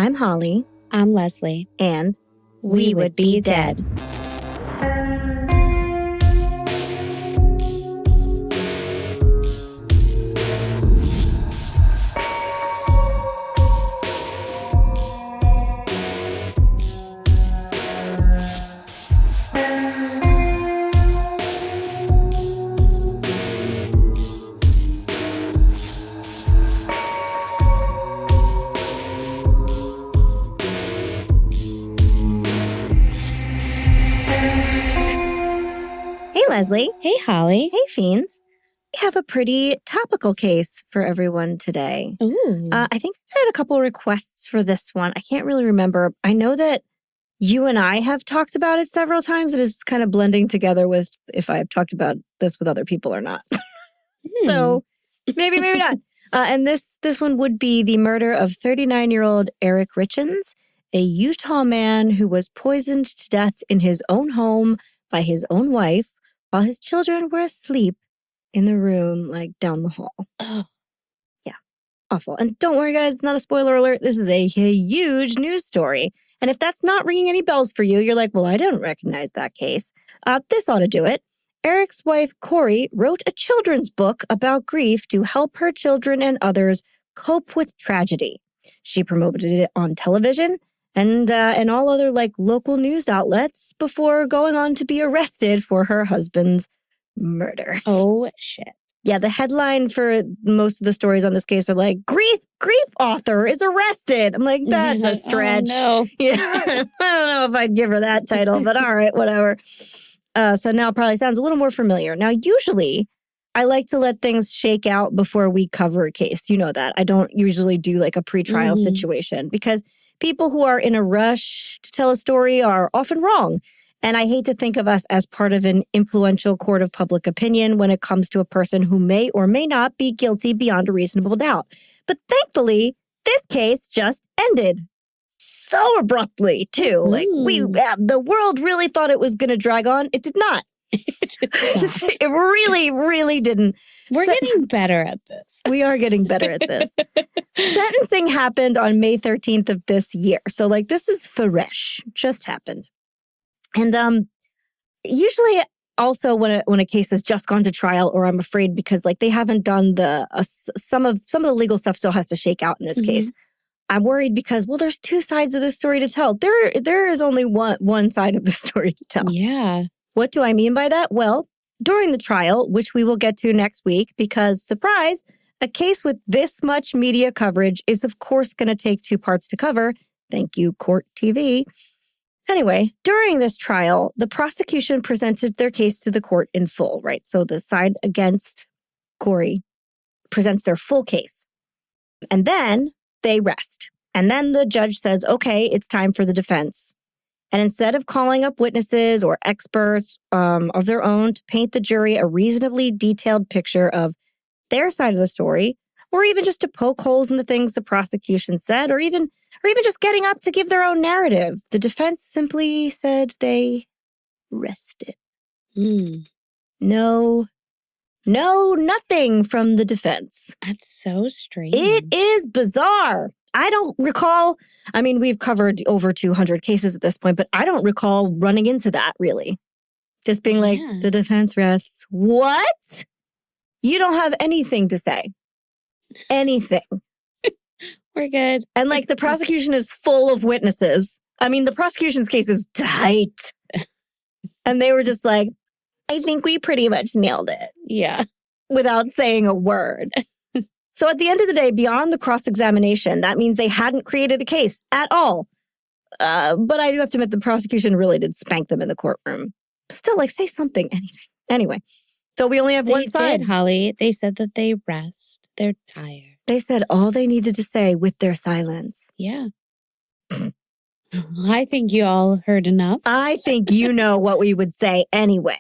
I'm Holly. I'm Leslie. And we would be dead. Leslie. Hey, Holly. Hey, Fiends. We have a pretty topical case for everyone today. Ooh. I think I had a couple requests for this one. I can't really remember. I know that you and I have talked about it several times. It is kind of blending together with if I've talked about this with other people or not. So maybe not. And this one would be the murder of 39-year-old Kouri Richins, a Utah man who was poisoned to death in his own home by his own wife, while his children were asleep in the room, like, down the hall. Ugh. Yeah, awful. And don't worry, guys, not a spoiler alert. This is a huge news story. And if that's not ringing any bells for you, you're like, well, I don't recognize that case. This ought to do it. Eric's wife, Kouri, wrote a children's book about grief to help her children and others cope with tragedy. She promoted it on television and all other local news outlets before going on to be arrested for her husband's murder. Oh, shit. Yeah, the headline for most of the stories on this case are like, grief author is arrested. I'm like, that's a stretch. Oh, no. Yeah, I don't know if I'd give her that title, but all right, whatever. So now it probably sounds a little more familiar. Now, usually, I like to let things shake out before we cover a case. You know that. I don't usually do a pretrial situation because people who are in a rush to tell a story are often wrong. And I hate to think of us as part of an influential court of public opinion when it comes to a person who may or may not be guilty beyond a reasonable doubt. But thankfully, this case just ended. So abruptly, too. The world really thought it was going to drag on. It did not. It really, really didn't. We're getting better at this. We are getting better at this. Sentencing happened on May 13th of this year. So this is fresh. Just happened. And usually also when a case has just gone to trial, or I'm afraid because they haven't done some of the legal stuff still has to shake out in this case. I'm worried because, there's two sides of this story to tell. There is only one side of the story to tell. Yeah. What do I mean by that? Well, during the trial, which we will get to next week, because, surprise, a case with this much media coverage is, of course, going to take two parts to cover. Thank you, Court TV. Anyway, during this trial, the prosecution presented their case to the court in full, right? So the side against Kouri presents their full case. And then they rest. And then the judge says, okay, it's time for the defense. And instead of calling up witnesses or experts of their own to paint the jury a reasonably detailed picture of their side of the story, or even just to poke holes in the things the prosecution said, or even just getting up to give their own narrative, the defense simply said they rested. No, nothing from the defense. That's so strange. It is bizarre. I don't recall, we've covered over 200 cases at this point, but I don't recall running into that, really. Just being the defense rests. What? You don't have anything to say. Anything. We're good. And the prosecution is full of witnesses. The prosecution's case is tight. And they were just I think we pretty much nailed it. Yeah. Without saying a word. So at the end of the day, beyond the cross-examination, that means they hadn't created a case at all. But I do have to admit the prosecution really did spank them in the courtroom. Still, say something, anything. Anyway, so we only have one side. They did, Holly. They said that they rest. They're tired. They said all they needed to say with their silence. Yeah. I think you all heard enough. I think you know what we would say anyway.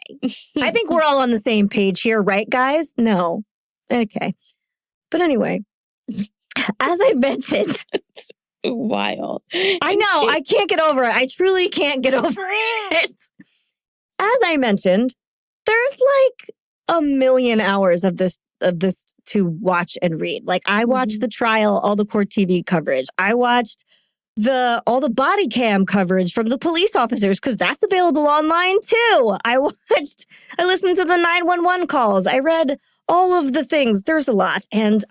I think we're all on the same page here, right, guys? No. Okay. But anyway, as I mentioned... Wild. I know. I can't get over it. I truly can't get over it. As I mentioned, there's a million hours of this to watch and read. I watched the trial, all the court TV coverage. I watched all the body cam coverage from the police officers, because that's available online too. I listened to the 911 calls. I read all of the things. There's a lot. And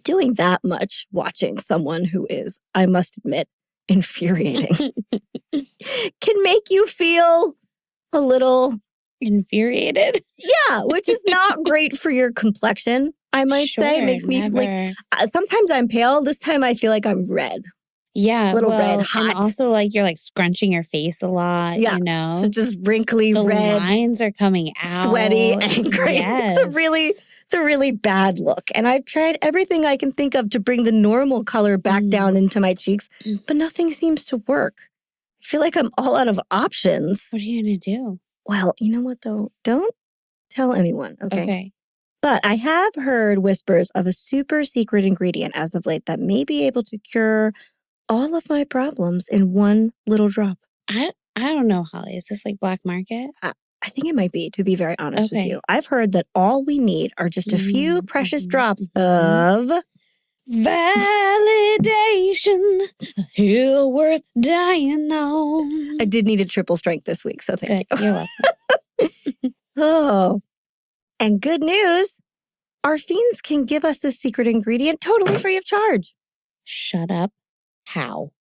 doing that much watching someone who is, I must admit, infuriating can make you feel a little infuriated. Yeah, which is not great for your complexion, I might say. It makes me like, sometimes I'm pale. This time I feel like I'm red. Yeah. Little red, hot. And also like you're like scrunching your face a lot, Yeah. you know? So just wrinkly, the red. lines are coming out. Sweaty, angry. Yes. It's a really bad look. And I've tried everything I can think of to bring the normal color back down into my cheeks, but nothing seems to work. I feel like I'm all out of options. What are you going to do? Well, you know what though? Don't tell anyone, Okay. But I have heard whispers of a super secret ingredient as of late that may be able to cure all of my problems in one little drop. I don't know, Holly. Is this like black market? I think it might be, to be very honest with you. I've heard that all we need are just a few precious drops of validation, a hill worth dying on. I did need a triple strength this week, so thank you. You're welcome. Oh, and good news. Our fiends can give us this secret ingredient totally free of charge. Shut up. How?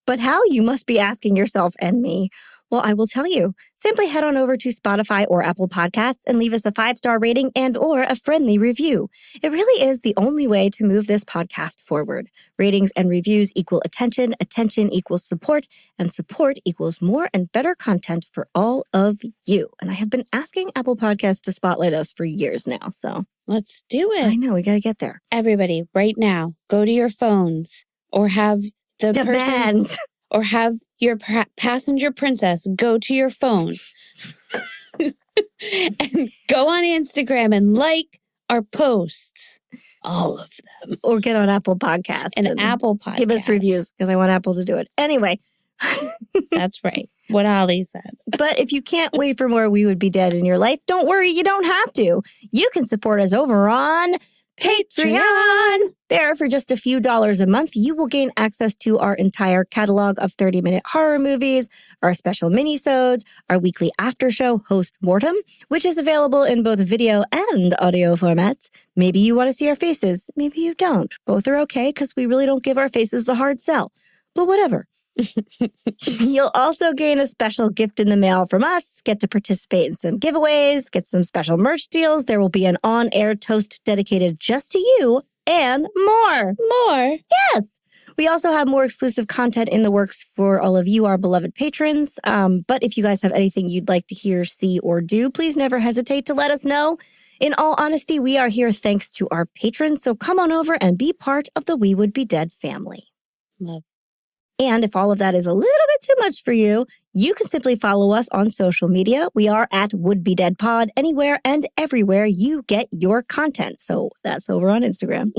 But how, you must be asking yourself and me. Well, I will tell you. Simply head on over to Spotify or Apple Podcasts and leave us a 5-star rating and or a friendly review. It really is the only way to move this podcast forward. Ratings and reviews equal attention, attention equals support, and support equals more and better content for all of you. And I have been asking Apple Podcasts to spotlight us for years now, so. Let's do it. I know, we got to get there. Everybody, right now, go to your phones or have the person... Or have your passenger princess go to your phone and go on Instagram and like our posts. All of them. Or get on Apple Podcasts. And Apple Podcasts. Give us reviews because I want Apple to do it. Anyway. That's right. What Holly said. But if you can't wait for more We Would Be Dead in your life, don't worry, you don't have to. You can support us over on Patreon. There, for just a few dollars a month, you will gain access to our entire catalog of 30-minute horror movies, our special minisodes, our weekly after show, Host Mortem, which is available in both video and audio formats. Maybe you want to see our faces. Maybe you don't. Both are okay because we really don't give our faces the hard sell. But whatever. You'll also gain a special gift in the mail from us, get to participate in some giveaways, get some special merch deals. There will be an on-air toast dedicated just to you and more. More? Yes. We also have more exclusive content in the works for all of you, our beloved patrons. But if you guys have anything you'd like to hear, see, or do, please never hesitate to let us know. In all honesty, we are here thanks to our patrons, so come on over and be part of the We Would Be Dead family. Love. And if all of that is a little bit too much for you, you can simply follow us on social media. We are at Would Be Dead Pod anywhere and everywhere you get your content. So that's over on Instagram.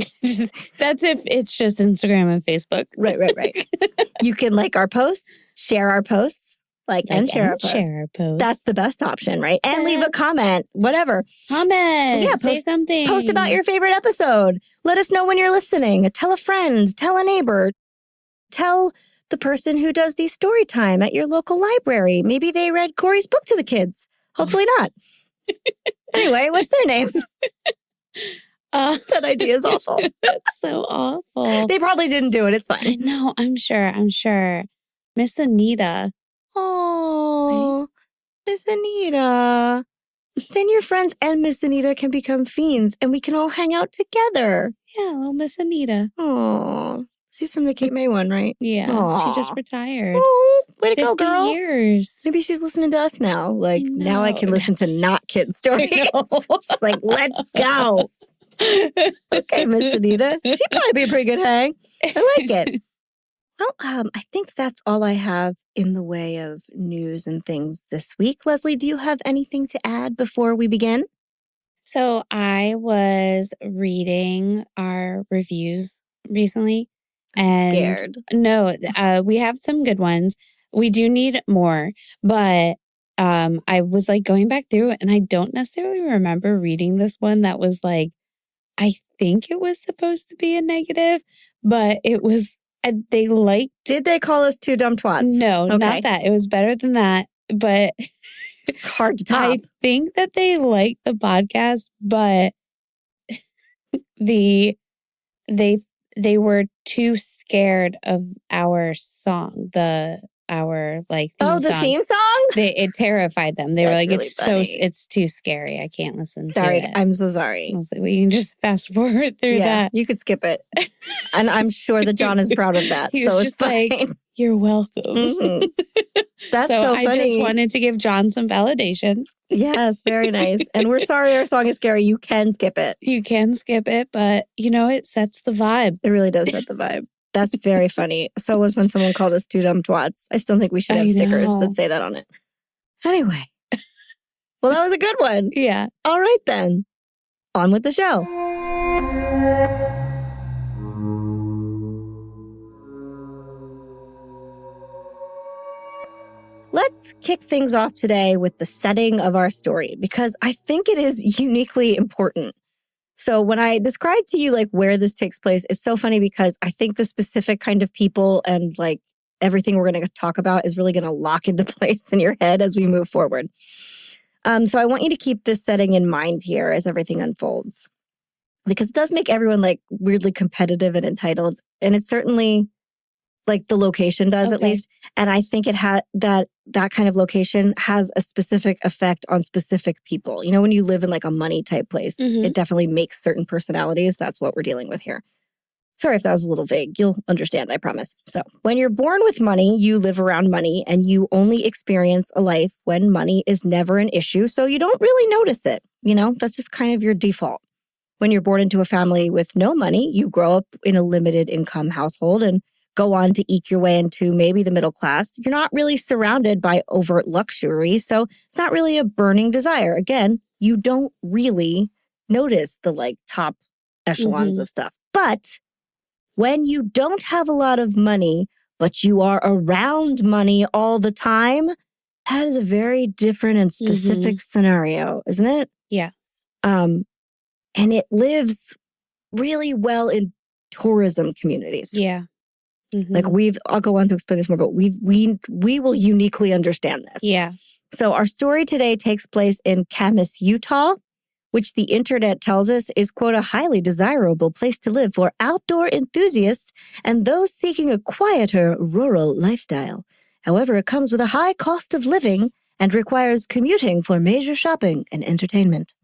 That's if it's just Instagram and Facebook. Right. You can like our posts, share our posts, and share our posts. Share our posts. That's the best option, right? And leave a comment, whatever. Comment. Yeah, say something. Post about your favorite episode. Let us know when you're listening. Tell a friend. Tell a neighbor. Tell the person who does the story time at your local library. Maybe they read Kouri's book to the kids. Hopefully not. Anyway, what's their name? That idea is awful. That's so awful. They probably didn't do it. It's fine. I know. I'm sure. Miss Anita. Oh, Miss Anita. Then your friends and Miss Anita can become fiends and we can all hang out together. Yeah, little Miss Anita. Oh. She's from the Cape May one, right? Yeah. Aww. She just retired. Oh, way to go, 50 girl. years. Maybe she's listening to us now. Now I can listen to not kid stories. She's like, let's go. Okay, Miss Anita. She'd probably be a pretty good hang. I like it. Well, I think that's all I have in the way of news and things this week. Leslie, do you have anything to add before we begin? So I was reading our reviews recently. I'm scared. No, we have some good ones. We do need more, but I was going back through and I don't necessarily remember reading this one that was I think it was supposed to be a negative, but it was they liked... Did they call us two dumb twats? No, Okay. not that. It was better than that. But it's hard to top. I think that they liked the podcast, but they were too scared of our song, our theme song. The theme song? It terrified them. They were like, really it's too scary. I can't listen to it. I'm so sorry. I was like, we can just fast forward through that. You could skip it. And I'm sure that John is proud of that. He was just like, you're welcome. Mm-hmm. That's so funny. I just wanted to give John some validation. Yes, very nice. And we're sorry our song is scary. You can skip it. You can skip it, but it sets the vibe. It really does set the vibe. That's very funny. So was when someone called us two dumb twats. I still think we should have stickers that say that on it. Anyway. Well, that was a good one. Yeah. All right, then. On with the show. Let's kick things off today with the setting of our story, because I think it is uniquely important. So when I describe to you where this takes place, it's so funny because I think the specific kind of people and everything we're going to talk about is really going to lock into place in your head as we move forward. So I want you to keep this setting in mind here as everything unfolds, because it does make everyone weirdly competitive and entitled. And it's certainly the location does, at least. And I think it had that kind of location has a specific effect on specific people. When you live in a money type place, it definitely makes certain personalities. That's what we're dealing with here. Sorry if that was a little vague. You'll understand, I promise. So when you're born with money, you live around money and you only experience a life when money is never an issue. So you don't really notice it. That's just kind of your default. When you're born into a family with no money, you grow up in a limited income household and go on to eke your way into maybe the middle class. You're not really surrounded by overt luxury, so it's not really a burning desire. Again, you don't really notice the top echelons of stuff. But when you don't have a lot of money, but you are around money all the time, that is a very different and specific scenario, isn't it? Yes. And it lives really well in tourism communities. Yeah. I'll go on to explain this more, but we will uniquely understand this. Yeah. So our story today takes place in Camas, Utah, which the internet tells us is, quote, a highly desirable place to live for outdoor enthusiasts and those seeking a quieter rural lifestyle. However, it comes with a high cost of living and requires commuting for major shopping and entertainment,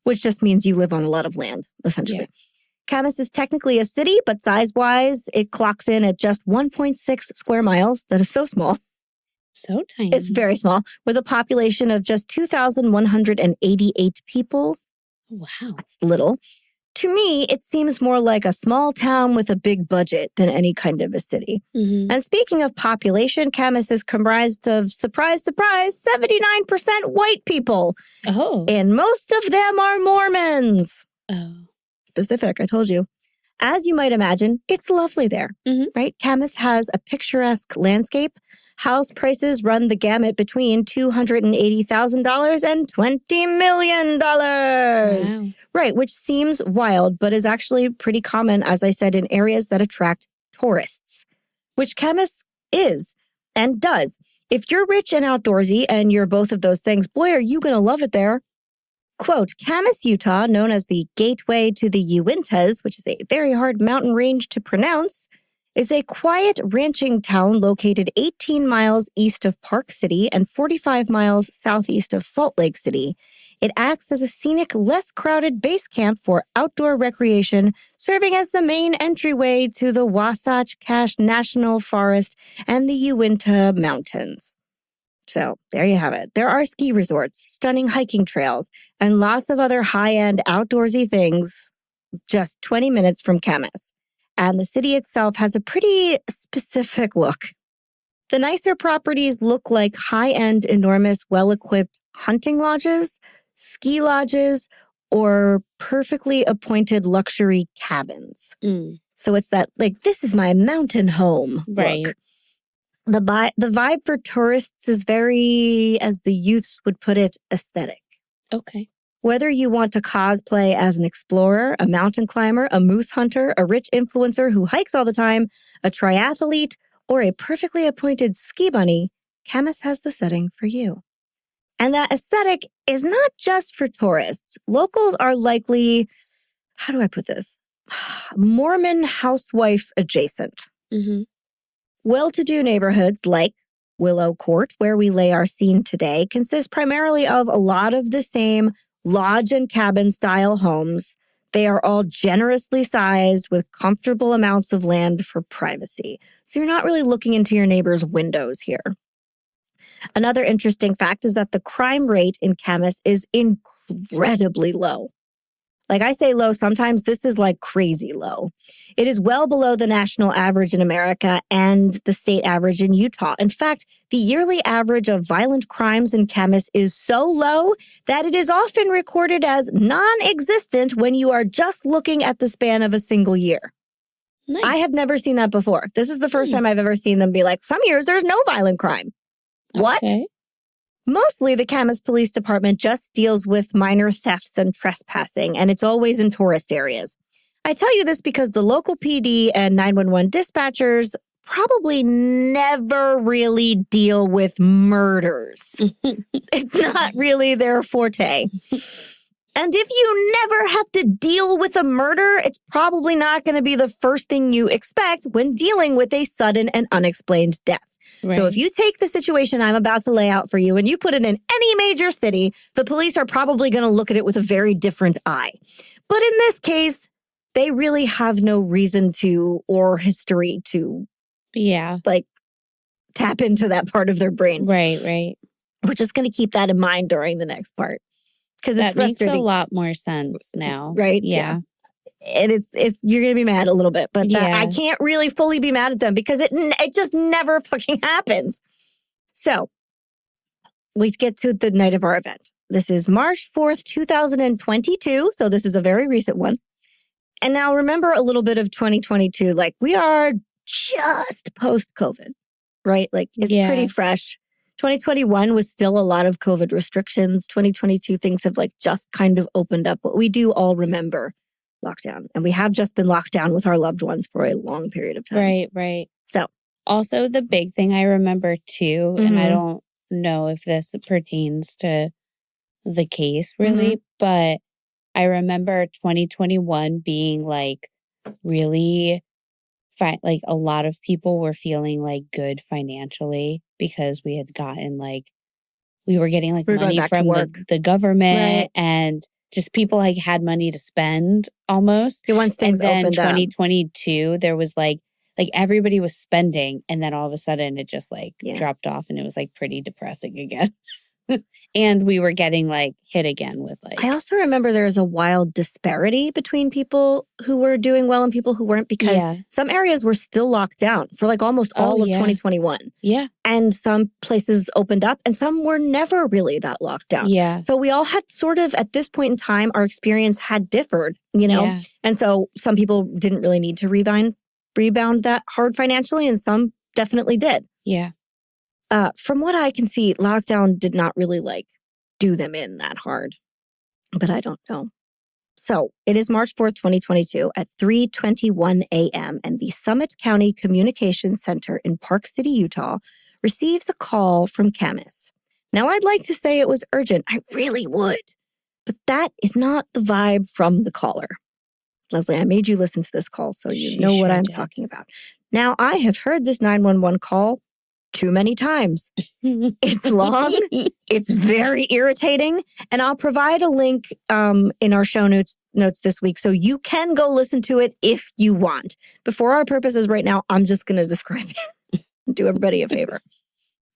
which just means you live on a lot of land, essentially. Yeah. Camas is technically a city, but size-wise, it clocks in at just 1.6 square miles. That is so small. So tiny. It's very small, with a population of just 2,188 people. Wow. That's little. To me, it seems more like a small town with a big budget than any kind of a city. And speaking of population, Camas is comprised of, surprise, surprise, 79% white people. Oh. And most of them are Mormons. Oh. Specific, I told you. As you might imagine, it's lovely there, right? Camas has a picturesque landscape. House prices run the gamut between $280,000 and $20 million. Wow. Right, which seems wild, but is actually pretty common, as I said, in areas that attract tourists, which Camas is and does. If you're rich and outdoorsy and you're both of those things, boy, are you going to love it there. Quote, Camas, Utah, known as the gateway to the Uintas, which is a very hard mountain range to pronounce, is a quiet ranching town located 18 miles east of Park City and 45 miles southeast of Salt Lake City. It acts as a scenic, less crowded base camp for outdoor recreation, serving as the main entryway to the Wasatch Cache National Forest and the Uinta Mountains. So there you have it. There are ski resorts, stunning hiking trails, and lots of other high-end outdoorsy things just 20 minutes from Camas. And the city itself has a pretty specific look. The nicer properties look like high-end, enormous, well-equipped hunting lodges, ski lodges, or perfectly appointed luxury cabins. So it's that, this is my mountain home right. look. The vibe for tourists is very, as the youths would put it, aesthetic. Okay. Whether you want to cosplay as an explorer, a mountain climber, a moose hunter, a rich influencer who hikes all the time, a triathlete, or a perfectly appointed ski bunny, Camas has the setting for you. And that aesthetic is not just for tourists. Locals are likely, how do I put this? Mormon housewife adjacent. Mm-hmm. Well-to-do neighborhoods like Willow Court, where we lay our scene today, consist primarily of a lot of the same lodge and cabin style homes. They are all generously sized with comfortable amounts of land for privacy. So you're not really looking into your neighbor's windows here. Another interesting fact is that the crime rate in Camas is incredibly low. Like I say low, sometimes this is like crazy low. It is well below the national average in America and the state average in Utah. In fact, the yearly average of violent crimes in Camas is so low that it is often recorded as non-existent when you are just looking at the span of a single year. Nice. I have never seen that before. This is the first time I've ever seen them be like, some years there's no violent crime. What? Okay. Mostly, the Camas Police Department just deals with minor thefts and trespassing, and it's always in tourist areas. I tell you this because the local PD and 911 dispatchers probably never really deal with murders. It's not really their forte. And if you never have to deal with a murder, it's probably not going to be the first thing you expect when dealing with a sudden and unexplained death. Right. So if you take the situation I'm about to lay out for you and you put it in any major city, the police are probably going to look at it with a very different eye. But in this case, they really have no reason to or history to tap into that part of their brain. Right. We're just going to keep that in mind during the next part. Because that makes a lot more sense now. Right? Yeah. And it's you're going to be mad a little bit, but I can't really fully be mad at them because it just never fucking happens. So we get to the night of our event. This is March 4th, 2022. So this is a very recent one. And now remember a little bit of 2022. Like we are just post-COVID, right? Like it's pretty fresh. 2021 was still a lot of COVID restrictions. 2022 things have like just kind of opened up. But we do all remember lockdown. And we have just been locked down with our loved ones for a long period of time. Right. So also the big thing I remember too, and I don't know if this pertains to the case really, but I remember 2021 being like really like a lot of people were feeling like good financially because we had gotten like, we were getting like money from the government and just people like had money to spend almost. Once things and then opened 2022, there was like everybody was spending and then all of a sudden it just like dropped off and it was like pretty depressing again. And we were getting like hit again with like. I also remember there was a wild disparity between people who were doing well and people who weren't because some areas were still locked down for like almost all of 2021. Yeah. And some places opened up and some were never really that locked down. Yeah. So we all had sort of at this point in time, our experience had differed, you know? Yeah. And so some people didn't really need to rebound that hard financially and some definitely did. Yeah. From what I can see, lockdown did not really like do them in that hard, but I don't know. So it is March 4th, 2022 at 3:21 a.m. and the Summit County Communications Center in Park City, Utah receives a call from Camas. Now I'd like to say it was urgent. I really would, but that is not the vibe from the caller. Leslie, I made you listen to this call so you know what I'm talking about. Now I have heard this 911 call too many times. It's long. It's very irritating. And I'll provide a link in our show notes this week so you can go listen to it if you want. But for our purposes right now, I'm just going to describe it. Do everybody a favor.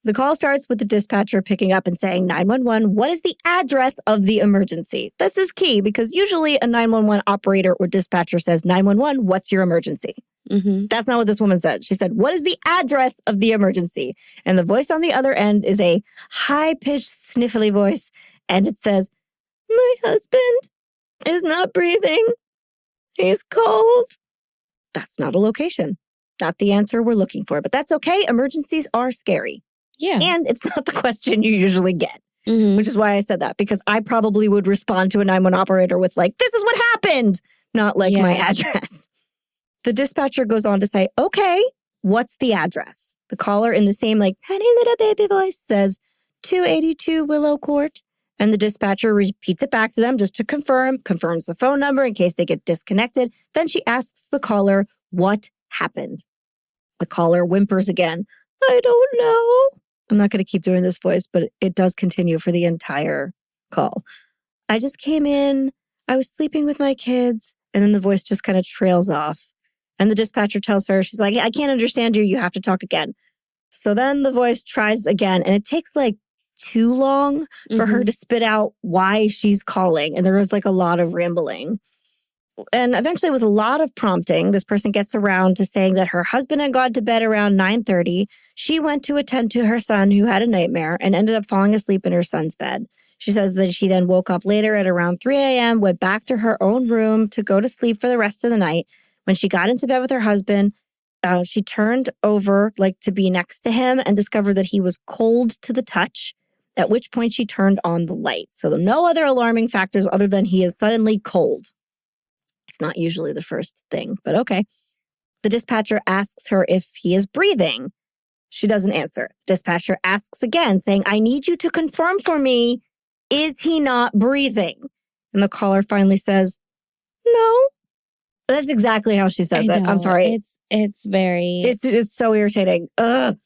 The call starts with the dispatcher picking up and saying, 911, what is the address of the emergency? This is key because usually a 911 operator or dispatcher says, 911, what's your emergency? Mm-hmm. That's not what this woman said. She said, what is the address of the emergency? And the voice on the other end is a high-pitched, sniffly voice. And it says, my husband is not breathing. He's cold. That's not a location. Not the answer we're looking for. But that's okay. Emergencies are scary. Yeah. And it's not the question you usually get. which is why I said that, because I probably would respond to a 911 operator with like, this is what happened, not like my address. The dispatcher goes on to say, okay, what's the address? The caller in the same like tiny little baby voice says 282 Willow Court. And the dispatcher repeats it back to them just to confirms the phone number in case they get disconnected. Then she asks the caller, what happened? The caller whimpers again. I don't know. I'm not going to keep doing this voice, but it does continue for the entire call. I just came in. I was sleeping with my kids. And then the voice just kind of trails off. And the dispatcher tells her, she's like, I can't understand you. You have to talk again. So then the voice tries again. And it takes like too long for her to spit out why she's calling. And there was like a lot of rambling. And eventually, with a lot of prompting, this person gets around to saying that her husband had gone to bed around 9:30. She went to attend to her son who had a nightmare and ended up falling asleep in her son's bed. She says that she then woke up later at around 3 a.m., went back to her own room to go to sleep for the rest of the night. When she got into bed with her husband, she turned over like to be next to him and discovered that he was cold to the touch, at which point she turned on the light. So no other alarming factors other than he is suddenly cold. It's not usually the first thing, but okay. The dispatcher asks her if he is breathing. She doesn't answer. The dispatcher asks again, saying, I need you to confirm for me, is he not breathing? And the caller finally says, no. That's exactly how she says it. I'm sorry. It's very... It's so irritating. Ugh.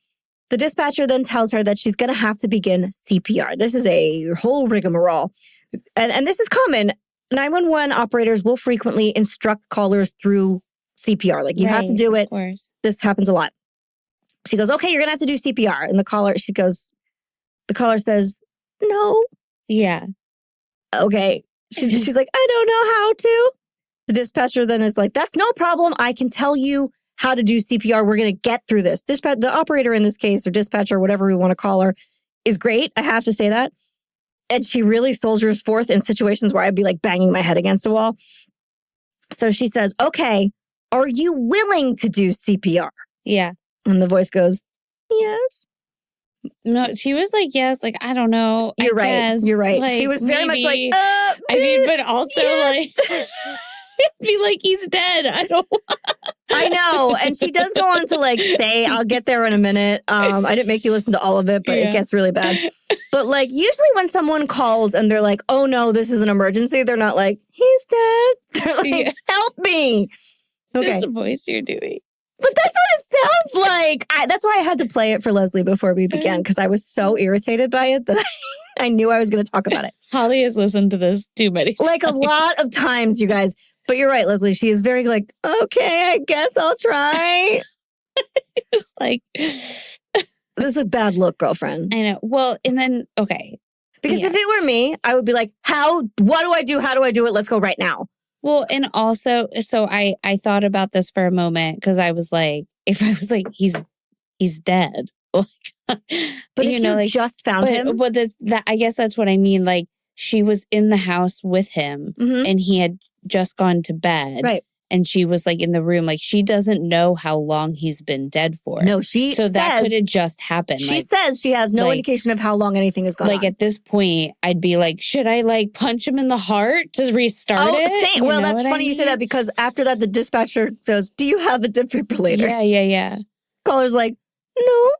The dispatcher then tells her that she's going to have to begin CPR. This is a whole rigmarole. And this is common. 911 operators will frequently instruct callers through CPR. Like, you have to do it. This happens a lot. She goes, okay, you're going to have to do CPR. And the caller says, no. Yeah. Okay. She's like, I don't know how to. The dispatcher then is like, that's no problem. I can tell you how to do CPR. We're going to get through this. The operator in this case, or dispatcher, whatever we want to call her, is great. I have to say that. And she really soldiers forth in situations where I'd be like banging my head against a wall. So she says, okay, are you willing to do CPR? Yeah. And the voice goes, yes. No, she was like, yes, like, I don't know. You're right. Guess. You're right. Like, she was very much like, I mean, but also like, be like, he's dead. I know. And she does go on to like say, I'll get there in a minute. I didn't make you listen to all of it, but it gets really bad. But like usually when someone calls and they're like, oh no, this is an emergency, they're not like, he's dead. They're like, help me. Okay. That's the voice you're doing. But that's what it sounds like. That's why I had to play it for Leslie before we began, because I was so irritated by it that I knew I was going to talk about it. Holly has listened to this too many times. Like a lot of times, you guys. But you're right, Leslie. She is very like, okay, I guess I'll try. It's like, this is a bad look, girlfriend. I know. Well, and then, okay. Because if it were me, I would be like, what do I do? How do I do it? Let's go right now. Well, and also, so I thought about this for a moment, because I was like, if I was like, he's dead. Like, but if you just found him. But I guess that's what I mean. Like, she was in the house with him and he had just gone to bed. Right. And she was like in the room, like she doesn't know how long he's been dead for. No, that could have just happened. She says she has no indication of how long anything has gone on. Like at this point, I'd be like, should I like punch him in the heart to restart it? Same. Well, that's funny you say that, because after that, the dispatcher says, do you have a defibrillator? Yeah. Caller's like, no.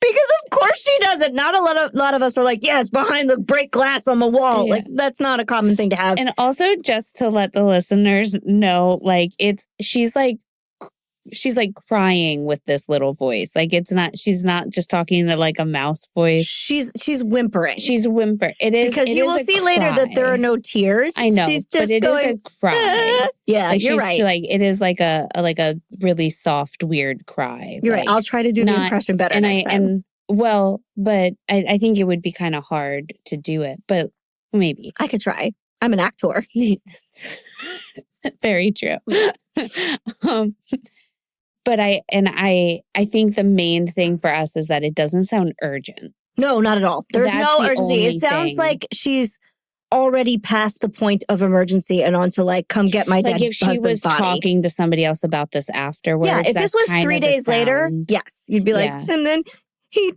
Because of course she doesn't. Not a lot of us are like, yes, behind the break glass on the wall. Yeah. Like, that's not a common thing to have. And also, just to let the listeners know, like, she's like crying with this little voice. Like, she's not just talking to like a mouse voice. She's whimpering. She's whimpering. It is. Because you will see later that there are no tears. I know. She's just but it is a cry. Yeah, like you're right. Like, it is like a really soft, weird cry. You're right. I'll try to do the impression better next time. But I think it would be kind of hard to do it. But maybe. I could try. I'm an actor. Very true. But I think the main thing for us is that it doesn't sound urgent. No, not at all. There's no urgency. It sounds like she's already past the point of emergency and on to like, come get my dead husband's body. Like if she was talking to somebody else about this afterwards. Yeah, if this was 3 days later, yes. You'd be like, and then he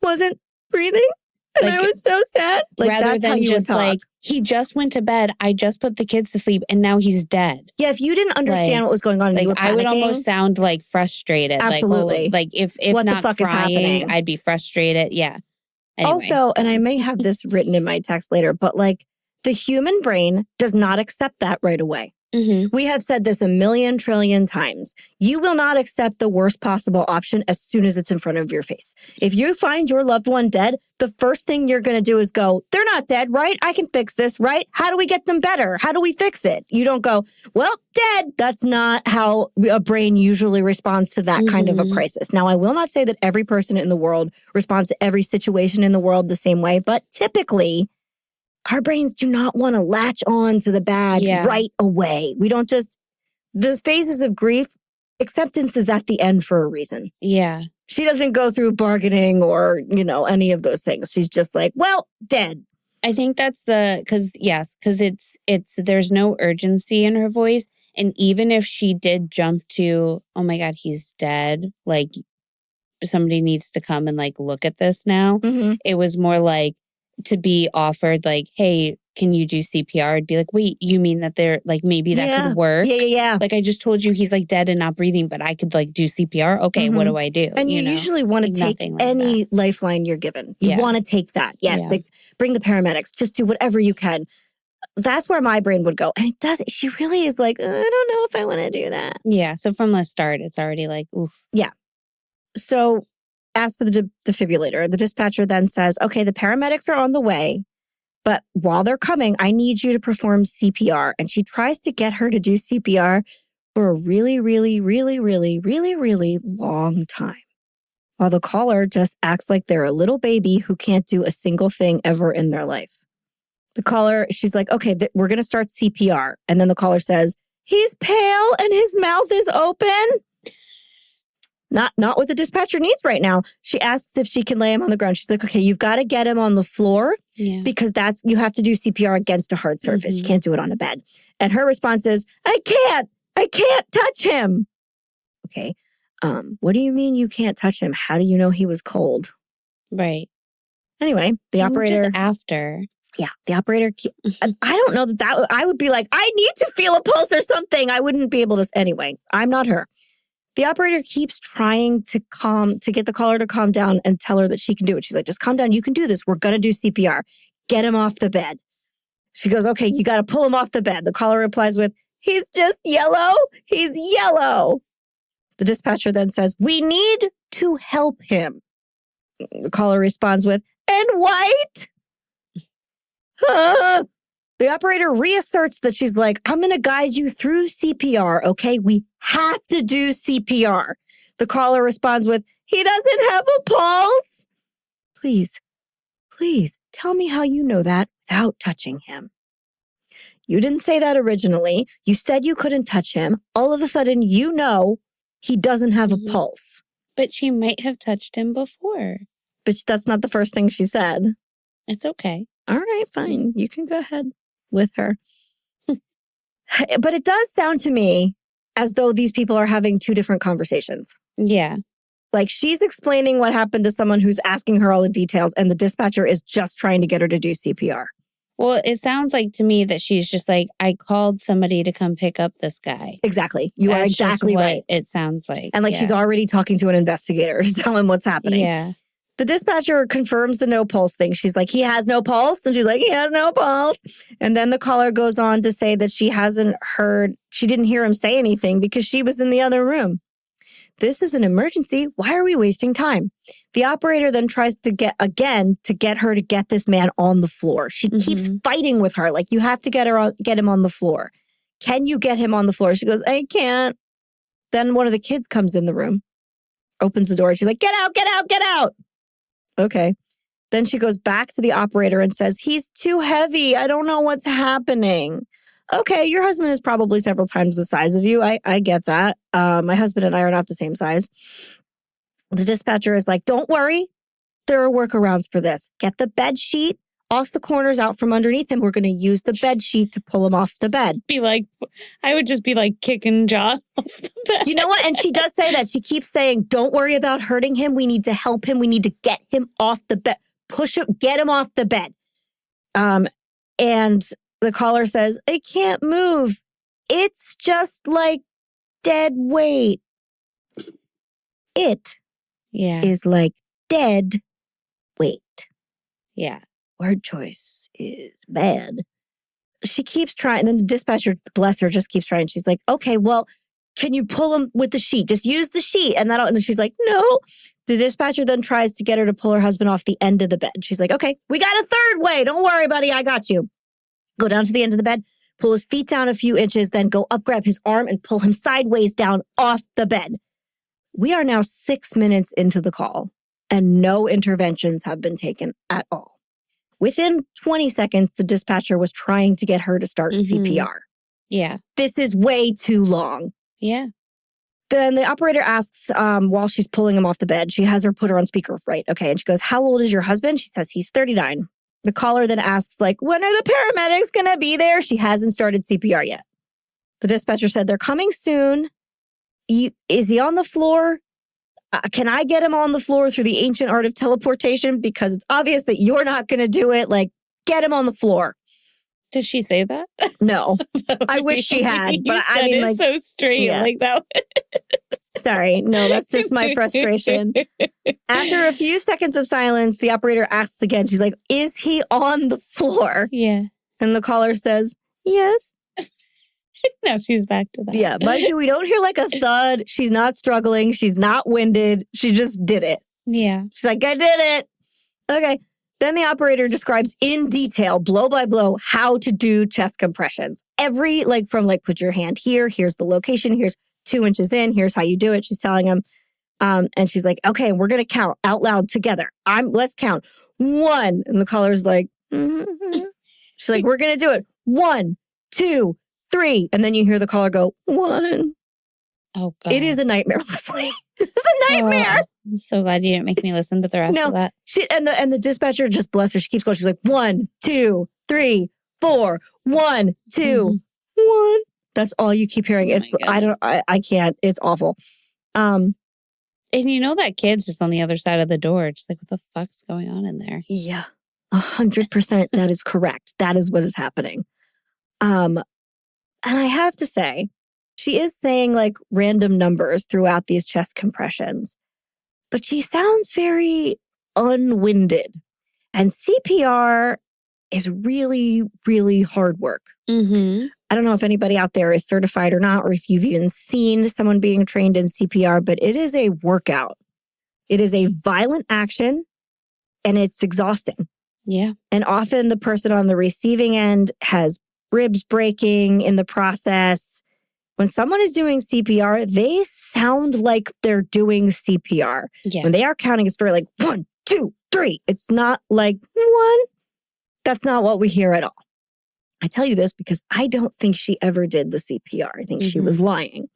wasn't breathing And I was so sad. Like, rather that's than how you just would talk. like, he just went to bed. I just put the kids to sleep and now he's dead. Yeah, if you didn't understand what was going on, and you were panicking, I would almost sound like frustrated. Absolutely. Like if what not the fuck crying, is happening? I'd be frustrated. Yeah. Anyway. Also, and I may have this written in my text later, but like the human brain does not accept that right away. Mm-hmm. We have said this a million trillion times. You will not accept the worst possible option as soon as it's in front of your face. If you find your loved one dead, the first thing you're going to do is go, they're not dead, right? I can fix this, right? How do we get them better? How do we fix it? You don't go, well, dead. That's not how a brain usually responds to that kind of a crisis. Now, I will not say that every person in the world responds to every situation in the world the same way, but typically, our brains do not want to latch on to the bad right away. We don't just, those phases of grief, acceptance is at the end for a reason. Yeah. She doesn't go through bargaining or, any of those things. She's just like, well, dead. I think that's because there's no urgency in her voice. And even if she did jump to, oh my God, he's dead. Like somebody needs to come and like look at this now. Mm-hmm. It was more like, to be offered like, hey, can you do CPR? I'd be like, wait, you mean that they're like, maybe that could work? Yeah. Like I just told you he's like dead and not breathing, but I could like do CPR. Okay, what do I do? And you usually want to take any lifeline you're given. You want to take that. Yes, bring the paramedics. Just do whatever you can. That's where my brain would go. And it does. She really is like, I don't know if I want to do that. Yeah, so from the start, it's already like, oof. Yeah. So ask for the defibrillator. The dispatcher then says, okay, the paramedics are on the way, but while they're coming, I need you to perform CPR. And she tries to get her to do CPR for a really, really, really, really, really, really long time. While the caller just acts like they're a little baby who can't do a single thing ever in their life. The caller, she's like, okay, we're going to start CPR. And then the caller says, he's pale and his mouth is open. Not what the dispatcher needs right now. She asks if she can lay him on the ground. She's like, okay, you've got to get him on the floor because you have to do CPR against a hard surface. You can't do it on a bed. And her response is, I can't touch him. Okay. What do you mean you can't touch him? How do you know he was cold? Right. Anyway, the operator. Just after. Yeah, the operator. I don't know that I would be like, I need to feel a pulse or something. I wouldn't be able to. Anyway, I'm not her. The operator keeps trying to get the caller to calm down and tell her that she can do it. She's like, just calm down. You can do this. We're going to do CPR. Get him off the bed. She goes, okay, you got to pull him off the bed. The caller replies with, he's just yellow. He's yellow. The dispatcher then says, we need to help him. The caller responds with, and white. The operator reasserts that she's like, I'm going to guide you through CPR, okay? We have to do CPR. The caller responds with, he doesn't have a pulse. Please, tell me how you know that without touching him. You didn't say that originally. You said you couldn't touch him. All of a sudden, you know he doesn't have a pulse. But she might have touched him before. But that's not the first thing she said. It's okay. All right, fine. You can go ahead with her. But it does sound to me as though these people are having two different conversations. Yeah. Like she's explaining what happened to someone who's asking her all the details and the dispatcher is just trying to get her to do CPR. Well, it sounds like to me that she's just like, I called somebody to come pick up this guy. Exactly. You are exactly right. It sounds like. And she's already talking to an investigator to tell him what's happening. Yeah. The dispatcher confirms the no pulse thing. She's like, he has no pulse. And she's like, he has no pulse. And then the caller goes on to say that she didn't hear him say anything because she was in the other room. This is an emergency. Why are we wasting time? The operator then tries to get her to get this man on the floor. She keeps fighting with her. Like, you have to get him on the floor. Can you get him on the floor? She goes, I can't. Then one of the kids comes in the room, opens the door. She's like, get out, get out, get out. Okay. Then she goes back to the operator and says, he's too heavy. I don't know what's happening. Okay, your husband is probably several times the size of you. I get that. My husband and I are not the same size. The dispatcher is like, don't worry. There are workarounds for this. Get the bed sheet off the corners out from underneath him. We're going to use the bed sheet to pull him off the bed. I would just be like kicking John off the bed. You know what? And she does say that. She keeps saying, don't worry about hurting him. We need to help him. We need to get him off the bed. push him, get him off the bed. And the caller says, I can't move. It's just like dead weight. It is like dead weight. Yeah. Word choice is bad. She keeps trying. And then the dispatcher, bless her, just keeps trying. She's like, okay, well, can you pull him with the sheet? Just use the sheet. And she's like, no. The dispatcher then tries to get her to pull her husband off the end of the bed. She's like, okay, we got a third way. Don't worry, buddy. I got you. Go down to the end of the bed, pull his feet down a few inches, then go up, grab his arm, and pull him sideways down off the bed. We are now 6 minutes into the call, and no interventions have been taken at all. Within 20 seconds, the dispatcher was trying to get her to start CPR. Yeah. This is way too long. Yeah. Then the operator asks, while she's pulling him off the bed, she has her put her on speaker, right? Okay. And she goes, how old is your husband? She says, he's 39. The caller then asks, like, when are the paramedics going to be there? She hasn't started CPR yet. The dispatcher said, they're coming soon. Is he on the floor? Can I get him on the floor through the ancient art of teleportation? Because it's obvious that you're not going to do it. Like, get him on the floor. Did she say that? No. I wish she had. But I mean, like, so straight like that. Sorry. No, that's just my frustration. After a few seconds of silence, the operator asks again. She's like, is he on the floor? Yeah. And the caller says, yes. Now she's back to that. Yeah. Mind you, we don't hear like a thud. She's not struggling. She's not winded. She just did it. Yeah. She's like, I did it. Okay. Then the operator describes in detail, blow by blow, how to do chest compressions. From put your hand here. Here's the location. Here's 2 inches in. Here's how you do it. She's telling him. And she's like, okay, we're going to count out loud together. Let's count. 1. And the caller's like, she's like, we're going to do it. 1, 2, 3. And then you hear the caller go, 1. Oh, God. It is a nightmare, Leslie. It's a nightmare. I'm so glad you didn't make me listen to the rest of that. And the dispatcher, just bless her, she keeps going. She's like, 1, 2, 3, 4. 1, 2, 1. That's all you keep hearing. I can't. It's awful. And you know that kid's just on the other side of the door. Just like, what the fuck's going on in there? Yeah. 100%. That is correct. That is what is happening. And I have to say, she is saying like random numbers throughout these chest compressions, but she sounds very unwinded. And CPR is really, really hard work. Mm-hmm. I don't know if anybody out there is certified or not, or if you've even seen someone being trained in CPR, but it is a workout. It is a violent action and it's exhausting. Yeah. And often the person on the receiving end has ribs breaking in the process. When someone is doing CPR, they sound like they're doing CPR. Yeah. When they are counting a story like 1, 2, 3, it's not like 1. That's not what we hear at all. I tell you this because I don't think she ever did the CPR. I think she was lying.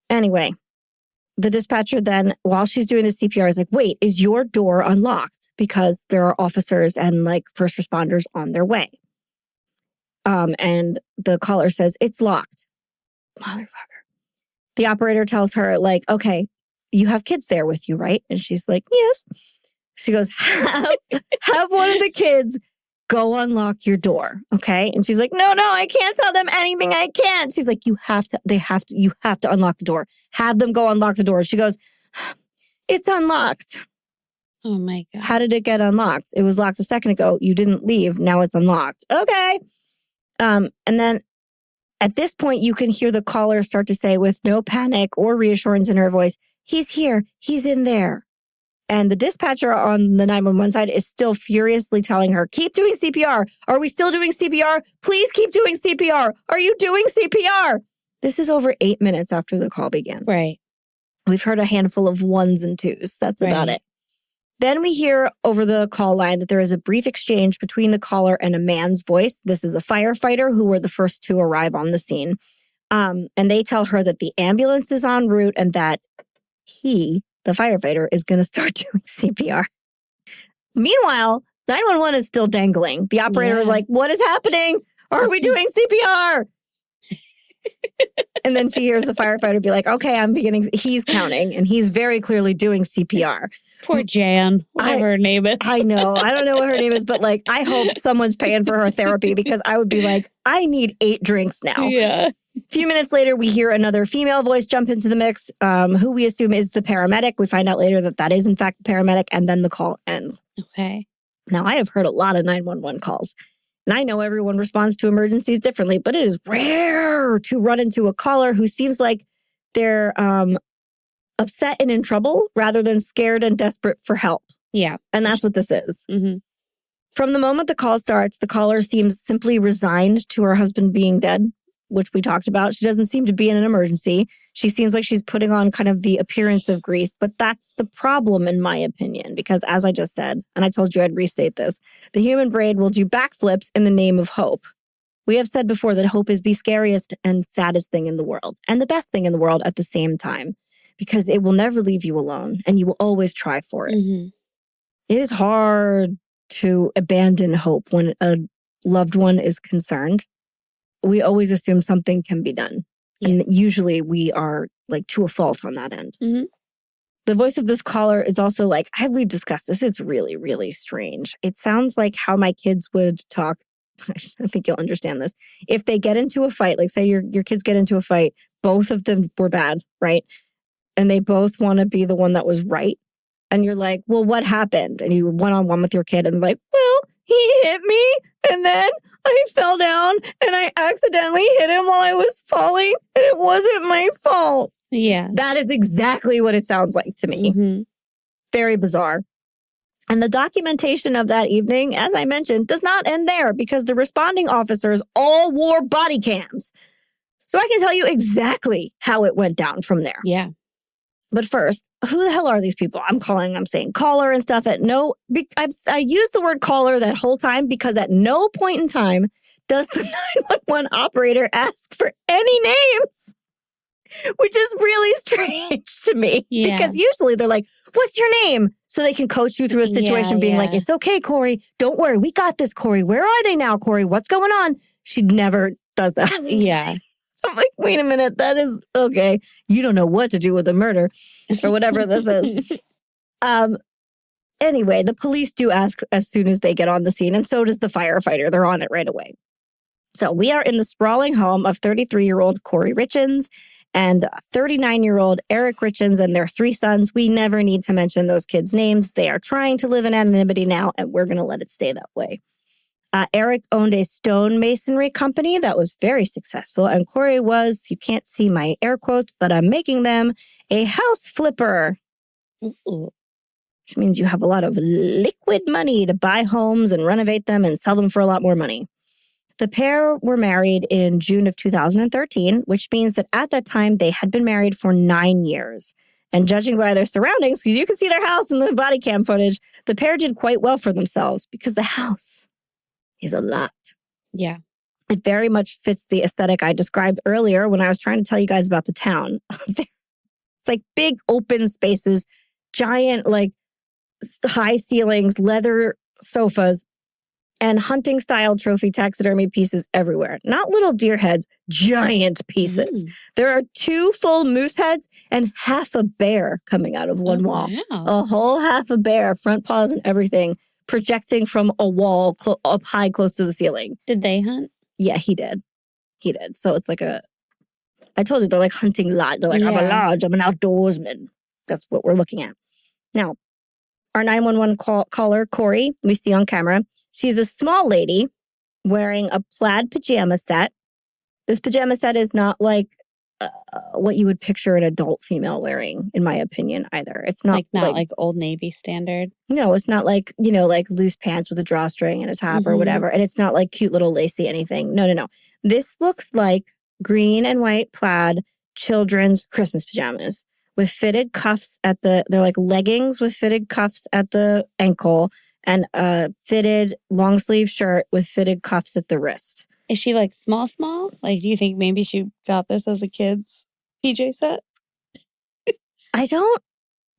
Anyway, the dispatcher then, while she's doing the CPR, is like, wait, is your door unlocked? Because there are officers and like first responders on their way. And the caller says, it's locked. Motherfucker. The operator tells her, like, okay, you have kids there with you, right? And she's like, yes. She goes, have one of the kids go unlock your door, okay? And she's like, no, I can't tell them anything. I can't. She's like, you have to unlock the door. Have them go unlock the door. She goes, it's unlocked. Oh my God. How did it get unlocked? It was locked a second ago. You didn't leave. Now it's unlocked. Okay. And then at this point, you can hear the caller start to say with no panic or reassurance in her voice, he's here. He's in there. And the dispatcher on the 911 side is still furiously telling her, keep doing CPR. Are we still doing CPR? Please keep doing CPR. Are you doing CPR? This is over 8 minutes after the call began. Right. We've heard a handful of 1s and 2s. That's about it. Then we hear over the call line that there is a brief exchange between the caller and a man's voice. This is a firefighter who were the first to arrive on the scene. And they tell her that the ambulance is en route and that he, the firefighter, is going to start doing CPR. Meanwhile, 911 is still dangling. The operator is like, what is happening? Are we doing CPR? And then she hears the firefighter be like, okay, he's counting. And he's very clearly doing CPR. Poor Jan, whatever her name is. I know. I don't know what her name is, but like, I hope someone's paying for her therapy because I would be like, I need 8 drinks now. Yeah. A few minutes later, we hear another female voice jump into the mix, who we assume is the paramedic. We find out later that is, in fact, the paramedic, and then the call ends. Okay. Now, I have heard a lot of 911 calls, and I know everyone responds to emergencies differently, but it is rare to run into a caller who seems like they're upset and in trouble rather than scared and desperate for help. Yeah. And that's what this is. Mm-hmm. From the moment the call starts, the caller seems simply resigned to her husband being dead, which we talked about. She doesn't seem to be in an emergency. She seems like she's putting on kind of the appearance of grief, but that's the problem, in my opinion, because as I just said, and I told you I'd restate this, the human brain will do backflips in the name of hope. We have said before that hope is the scariest and saddest thing in the world, and the best thing in the world at the same time, because it will never leave you alone, and you will always try for it. Mm-hmm. It is hard to abandon hope when a loved one is concerned. We always assume something can be done. Yeah. And usually we are like to a fault on that end. Mm-hmm. The voice of this caller is also like, we've discussed this. It's really, really strange. It sounds like how my kids would talk. I think you'll understand this. If they get into a fight, like say your kids get into a fight, both of them were bad, right? And they both want to be the one that was right. And you're like, well, what happened? And you were one-on-one with your kid and like, well, he hit me and then I fell down and I accidentally hit him while I was falling and it wasn't my fault. Yeah. That is exactly what it sounds like to me. Mm-hmm. Very bizarre. And the documentation of that evening, as I mentioned, does not end there because the responding officers all wore body cams. So I can tell you exactly how it went down from there. Yeah. But first, who the hell are these people? I'm saying caller and stuff. I use the word caller that whole time because at no point in time does the 911 operator ask for any names, which is really strange to me. Yeah. Because usually they're like, what's your name? So they can coach you through a situation being like, it's okay, Kouri. Don't worry. We got this, Kouri. Where are they now, Kouri? What's going on? She never does that. Yeah. I'm like, wait a minute, that is okay. You don't know what to do with a murder or whatever this is. Anyway, the police do ask as soon as they get on the scene, and so does the firefighter. They're on it right away. So we are in the sprawling home of 33-year-old Kouri Richins and 39-year-old Eric Richins and their 3 sons. We never need to mention those kids' names. They are trying to live in anonymity now, and we're going to let it stay that way. Eric owned a stonemasonry company that was very successful, and Kouri was, you can't see my air quotes, but I'm making them, a house flipper. Ooh. Which means you have a lot of liquid money to buy homes and renovate them and sell them for a lot more money. The pair were married in June of 2013, which means that at that time they had been married for 9 years. And judging by their surroundings, because you can see their house in the body cam footage, the pair did quite well for themselves because the house is a lot. Yeah. It very much fits the aesthetic I described earlier when I was trying to tell you guys about the town. It's like big open spaces, giant like high ceilings, leather sofas, and hunting style trophy taxidermy pieces everywhere. Not little deer heads, giant pieces. There are 2 full moose heads and half a bear coming out of one wall. Wow. A whole half a bear, front paws and everything, projecting from a wall up high close to the ceiling. Did they hunt? Yeah, he did. He did. So it's like I told you, they're like hunting lodge. They're like, I'm a lodge. I'm an outdoorsman. That's what we're looking at. Now, our 911 caller, Kouri, we see on camera. She's a small lady wearing a plaid pajama set. This pajama set is not like what you would picture an adult female wearing, in my opinion, either. It's not like Old Navy standard. No, it's not like, like loose pants with a drawstring and a top or whatever. And it's not like cute little lacy anything. No. This looks like green and white plaid children's Christmas pajamas with fitted cuffs they're like leggings with fitted cuffs at the ankle and a fitted long sleeve shirt with fitted cuffs at the wrist. Is she like small? Like, do you think maybe she got this as a kid's PJ set? I don't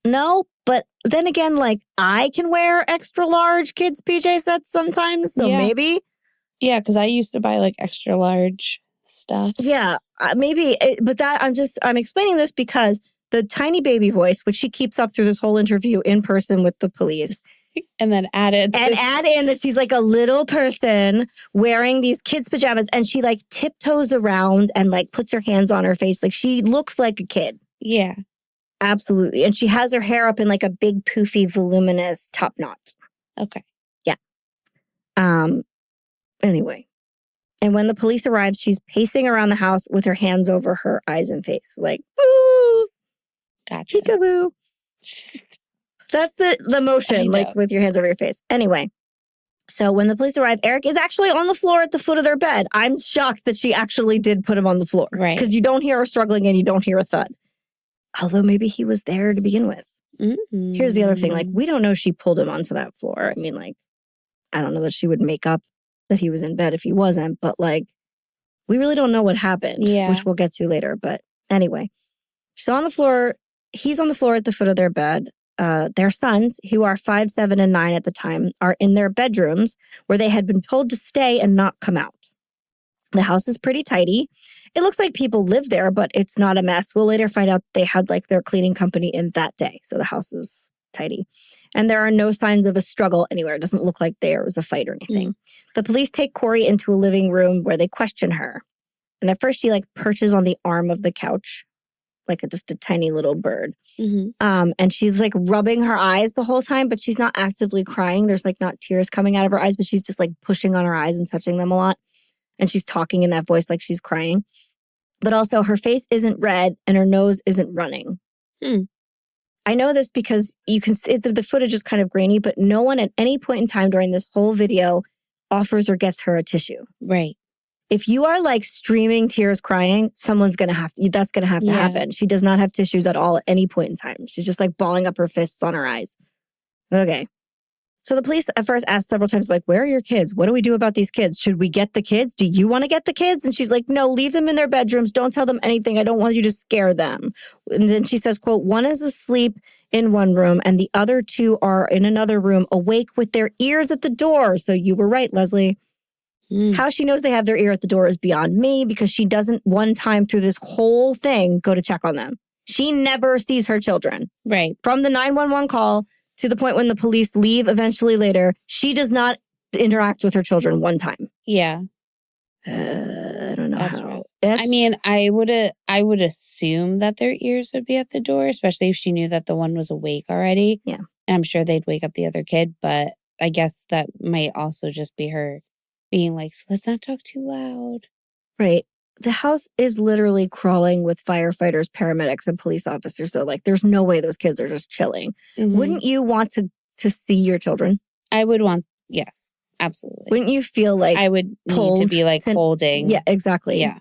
know, but then again, like I can wear extra large kids PJ sets sometimes, so maybe. Yeah, because I used to buy like extra large stuff. Yeah, maybe, but I'm explaining this because the tiny baby voice, which she keeps up through this whole interview in person with the police. And then add in that she's like a little person wearing these kids' pajamas, and she like tiptoes around and like puts her hands on her face. Like she looks like a kid. Yeah. Absolutely. And she has her hair up in like a big, poofy, voluminous top knot. Okay. Yeah. Anyway. And when the police arrive, she's pacing around the house with her hands over her eyes and face. Like, ooh. Gotcha. Peekaboo. That's the motion, like with your hands over your face. Anyway. So when the police arrive, Eric is actually on the floor at the foot of their bed. I'm shocked that she actually did put him on the floor. Right. Because you don't hear her struggling and you don't hear a thud. Although maybe he was there to begin with. Mm-hmm. Here's the other thing. Like, we don't know she pulled him onto that floor. I mean, like, I don't know that she would make up that he was in bed if he wasn't. But, like, we really don't know what happened. Yeah. Which we'll get to later. But anyway, she's on the floor. He's on the floor at the foot of their bed. Their sons, who are 5, 7, and 9 at the time, are in their bedrooms where they had been told to stay and not come out. The house is pretty tidy. It looks like people live there, but it's not a mess. We'll later find out they had like their cleaning company in that day. So the house is tidy. And there are no signs of a struggle anywhere. It doesn't look like there was a fight or anything. The police take Kouri into a living room where they question her. And at first she like perches on the arm of the couch, like just a tiny little bird. Mm-hmm. And she's like rubbing her eyes the whole time, but she's not actively crying. There's like not tears coming out of her eyes, but she's just like pushing on her eyes and touching them a lot. And she's talking in that voice like she's crying. But also her face isn't red and her nose isn't running. I know this because you can the footage is kind of grainy, but no one at any point in time during this whole video offers or gets her a tissue. Right. If you are like streaming tears crying, someone's going to have to, that's going to have to happen. She does not have tissues at all at any point in time. She's just like balling up her fists on her eyes. Okay. So the police at first asked several times, like, where are your kids? What do we do about these kids? Should we get the kids? Do you want to get the kids? And she's like, no, leave them in their bedrooms. Don't tell them anything. I don't want you to scare them. And then she says, quote, one is asleep in one room and the other 2 are in another room awake with their ears at the door. So you were right, Leslie. How she knows they have their ear at the door is beyond me because she doesn't one time through this whole thing go to check on them. She never sees her children. Right. From the 911 call to the point when the police leave eventually later, she does not interact with her children one time. Yeah. I don't know That's how. right. I mean, I would assume that their ears would be at the door, especially if she knew that the one was awake already. Yeah. And I'm sure they'd wake up the other kid, but I guess that might also just be her being like, let's not talk too loud. Right. The house is literally crawling with firefighters, paramedics, and police officers. So, like, there's no way those kids are just chilling. Mm-hmm. Wouldn't you want to see your children? I would want, yes, absolutely. Wouldn't you feel like I would need to be like holding? Yeah, exactly. Yeah.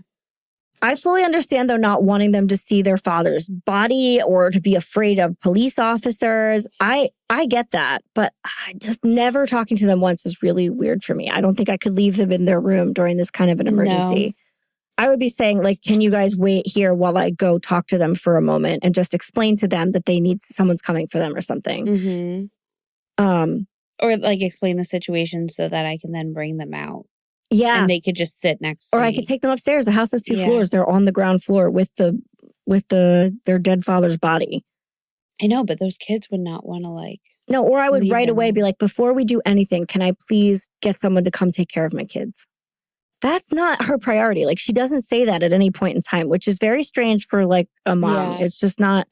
I fully understand, though, not wanting them to see their father's body or to be afraid of police officers. I get that, but just never talking to them once is really weird for me. I don't think I could leave them in their room during this kind of an emergency. No. I would be saying, like, can you guys wait here while I go talk to them for a moment and just explain to them that they need someone's coming for them or something. Mm-hmm. Or like explain the situation so that I can then bring them out. Yeah. And they could just sit next to me. Or I could take them upstairs. The house has 2 floors. They're on the ground floor with their dead father's body. I know, but those kids would not want to like. No, or I would right away be like, before we do anything, can I please get someone to come take care of my kids? That's not her priority. Like, she doesn't say that at any point in time, which is very strange for like a mom. Yeah. It's just not.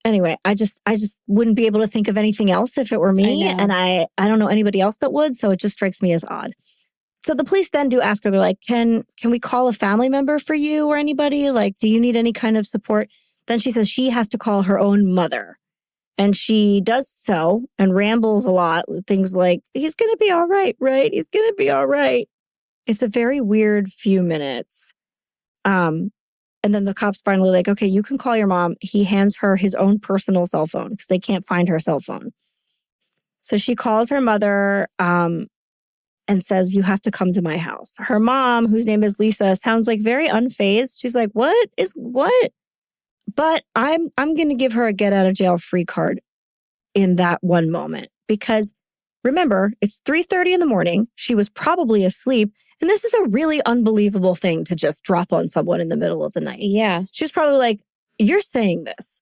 Anyway, I just wouldn't be able to think of anything else if it were me. And I don't know anybody else that would. So it just strikes me as odd. So the police then do ask her, they're like, can we call a family member for you or anybody? Like, do you need any kind of support? Then she says she has to call her own mother. And she does so and rambles a lot with things like, he's going to be all right, right? He's going to be all right. It's a very weird few minutes. And then the cops finally like, okay, you can call your mom. He hands her his own personal cell phone because they can't find her cell phone. So she calls her mother and says, you have to come to my house. Her mom, whose name is Lisa, sounds like very unfazed. She's like, what? But I'm going to give her a get out of jail free card in that one moment. Because remember, it's 3:30 in the morning. She was probably asleep. And this is a really unbelievable thing to just drop on someone in the middle of the night. Yeah. She was probably like, you're saying this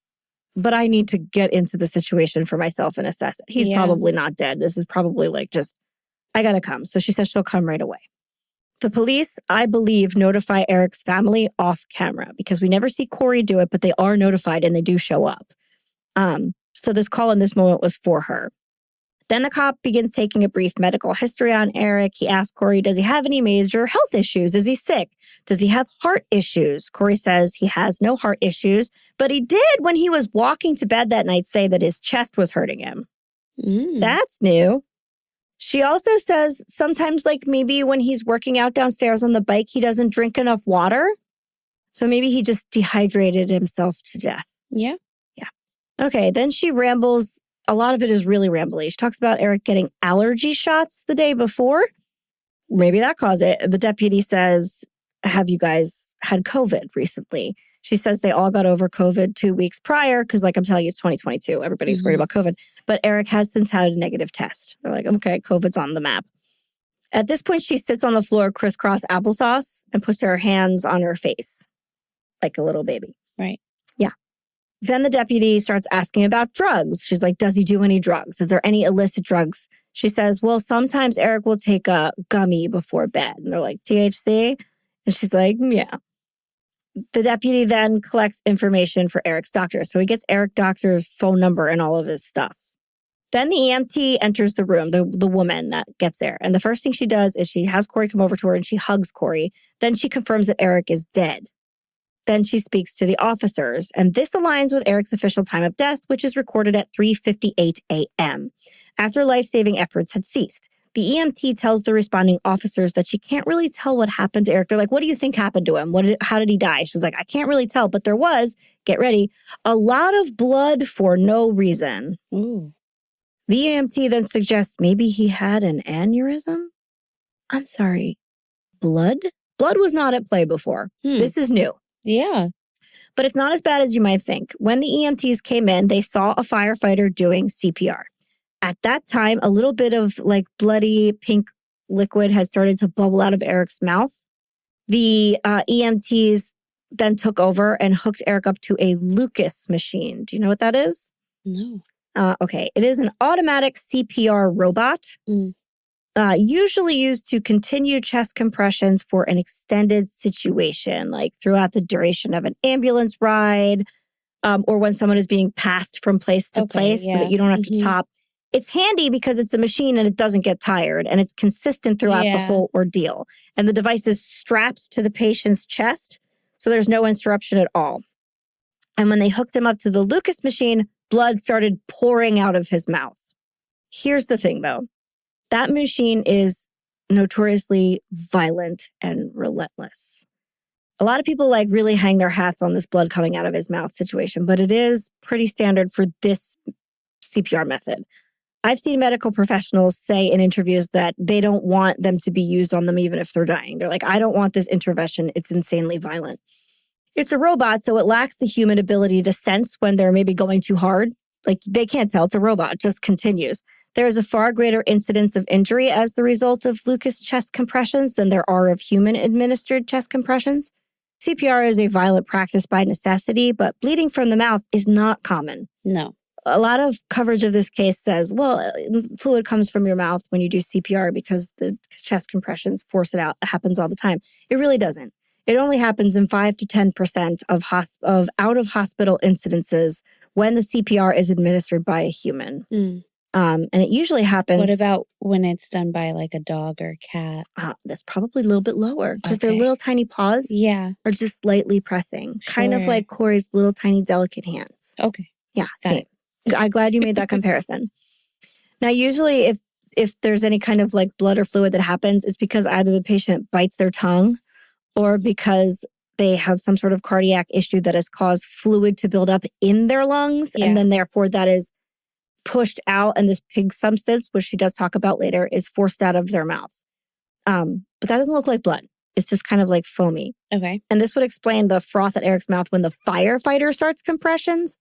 but I need to get into the situation for myself and assess it. He's probably not dead. This is probably like just, I gotta come. So she says she'll come right away. The police, I believe, notify Eric's family off camera because we never see Kouri do it, but they are notified and they do show up. So this call in this moment was for her. Then the cop begins taking a brief medical history on Eric. He asks Kouri, does he have any major health issues? Is he sick? Does he have heart issues? Kouri says he has no heart issues, but he did, when he was walking to bed that night, say that his chest was hurting him. That's new. She also says sometimes, like maybe when he's working out downstairs on the bike, he doesn't drink enough water. So maybe he just dehydrated himself to death. Yeah. Okay, then she rambles. A lot of it is really rambly. She talks about Eric getting allergy shots the day before. Maybe that caused it. The deputy says, have you guys had COVID recently? She says they all got over COVID 2 weeks prior because, like I'm telling you, it's 2022. Everybody's worried about COVID. But Eric has since had a negative test. They're like, okay, COVID's on the map. At this point, she sits on the floor crisscross applesauce and puts her hands on her face like a little baby. Right. Yeah. Then the deputy starts asking about drugs. She's like, does he do any drugs? Is there any illicit drugs? She says, well, sometimes Eric will take a gummy before bed. And they're like, THC? And she's like, yeah. The deputy then collects information for Eric's doctor. So he gets Eric's doctor's phone number and all of his stuff. Then the EMT enters the room, the woman that gets there. And the first thing she does is she has Kouri come over to her and she hugs Kouri. Then she confirms that Eric is dead. Then she speaks to the officers. And this aligns with Eric's official time of death, which is recorded at 3:58 a.m. after life-saving efforts had ceased. The EMT tells the responding officers that she can't really tell what happened to Eric. They're like, what do you think happened to him? How did he die? She's like, I can't really tell, but there was, get ready, a lot of blood for no reason. Ooh. The EMT then suggests maybe he had an aneurysm? I'm sorry, blood? Blood was not at play before. This is new. Yeah. But it's not as bad as you might think. When the EMTs came in, they saw a firefighter doing CPR. At that time, a little bit of like bloody pink liquid had started to bubble out of Eric's mouth. The EMTs then took over and hooked Eric up to a Lucas machine. Do you know what that is? No. Okay. It is an automatic CPR robot, usually used to continue chest compressions for an extended situation, like throughout the duration of an ambulance ride, or when someone is being passed from place to place so that you don't have to top. It's handy because it's a machine and it doesn't get tired and it's consistent throughout the whole ordeal. And the device is strapped to the patient's chest, so there's no interruption at all. And when they hooked him up to the Lucas machine, blood started pouring out of his mouth. Here's the thing, though. That machine is notoriously violent and relentless. A lot of people like really hang their hats on this blood coming out of his mouth situation, but it is pretty standard for this CPR method. I've seen medical professionals say in interviews that they don't want them to be used on them even if they're dying. They're like, I don't want this intervention. It's insanely violent. It's a robot, so it lacks the human ability to sense when they're maybe going too hard. Like they can't tell. It's a robot. It just continues. There is a far greater incidence of injury as the result of Lucas chest compressions than there are of human-administered chest compressions. CPR is a violent practice by necessity, but bleeding from the mouth is not common. No. A lot of coverage of this case says, well, fluid comes from your mouth when you do CPR because the chest compressions force it out. It happens all the time. It really doesn't. It only happens in 5 to 10% of out-of-hospital incidences when the CPR is administered by a human. And it usually happens... What about when it's done by like a dog or a cat? That's probably a little bit lower because their little tiny paws are just lightly pressing. Sure. Kind of like Kouri's little tiny delicate hands. Okay. Yeah, same. I'm glad you made that comparison. Now, usually if there's any kind of like blood or fluid that happens, it's because either the patient bites their tongue or because they have some sort of cardiac issue that has caused fluid to build up in their lungs. Yeah. And then therefore that is pushed out and this pig substance, which she does talk about later, is forced out of their mouth. But that doesn't look like blood. It's just kind of like foamy. Okay. And this would explain the froth at Eric's mouth when the firefighter starts compressions.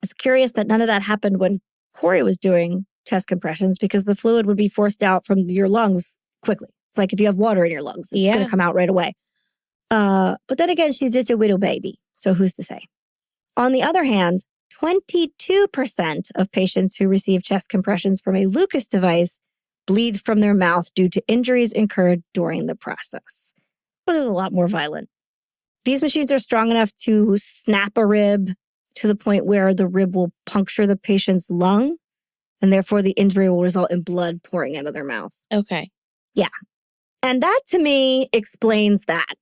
It's curious that none of that happened when Kouri was doing chest compressions because the fluid would be forced out from your lungs quickly. It's like if you have water in your lungs, it's going to come out right away. But then again, she's just a widow baby. So who's to say? On the other hand, 22% of patients who receive chest compressions from a Lucas device bleed from their mouth due to injuries incurred during the process. But it's a lot more violent. These machines are strong enough to snap a rib to the point where the rib will puncture the patient's lung, and therefore the injury will result in blood pouring out of their mouth. Okay. Yeah. And that to me explains that.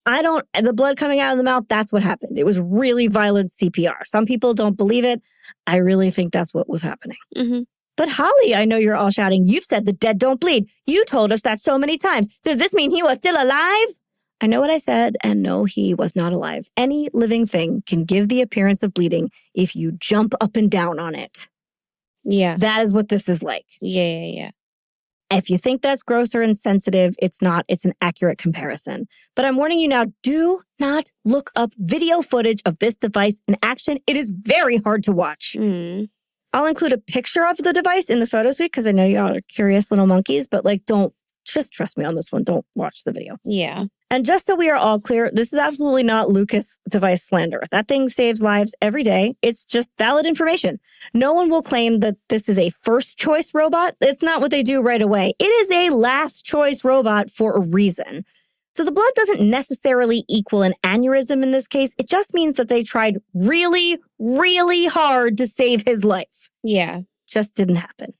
The blood coming out of the mouth, that's what happened. It was really violent CPR. Some people don't believe it. I really think that's what was happening. Mm-hmm. But Holly, I know you're all shouting, you've said the dead don't bleed. You told us that so many times. Does this mean he was still alive? I know what I said, and no, he was not alive. Any living thing can give the appearance of bleeding if you jump up and down on it. Yeah. That is what this is like. Yeah. If you think that's gross or insensitive, it's not. It's an accurate comparison. But I'm warning you now, do not look up video footage of this device in action. It is very hard to watch. I'll include a picture of the device in the photo suite because I know y'all are curious little monkeys, but just trust me on this one. Don't watch the video. Yeah. And just so we are all clear, this is absolutely not Lucas device slander. That thing saves lives every day. It's just valid information. No one will claim that this is a first choice robot. It's not what they do right away. It is a last choice robot for a reason. So the blood doesn't necessarily equal an aneurysm in this case. It just means that they tried really, really hard to save his life. Yeah. Just didn't happen.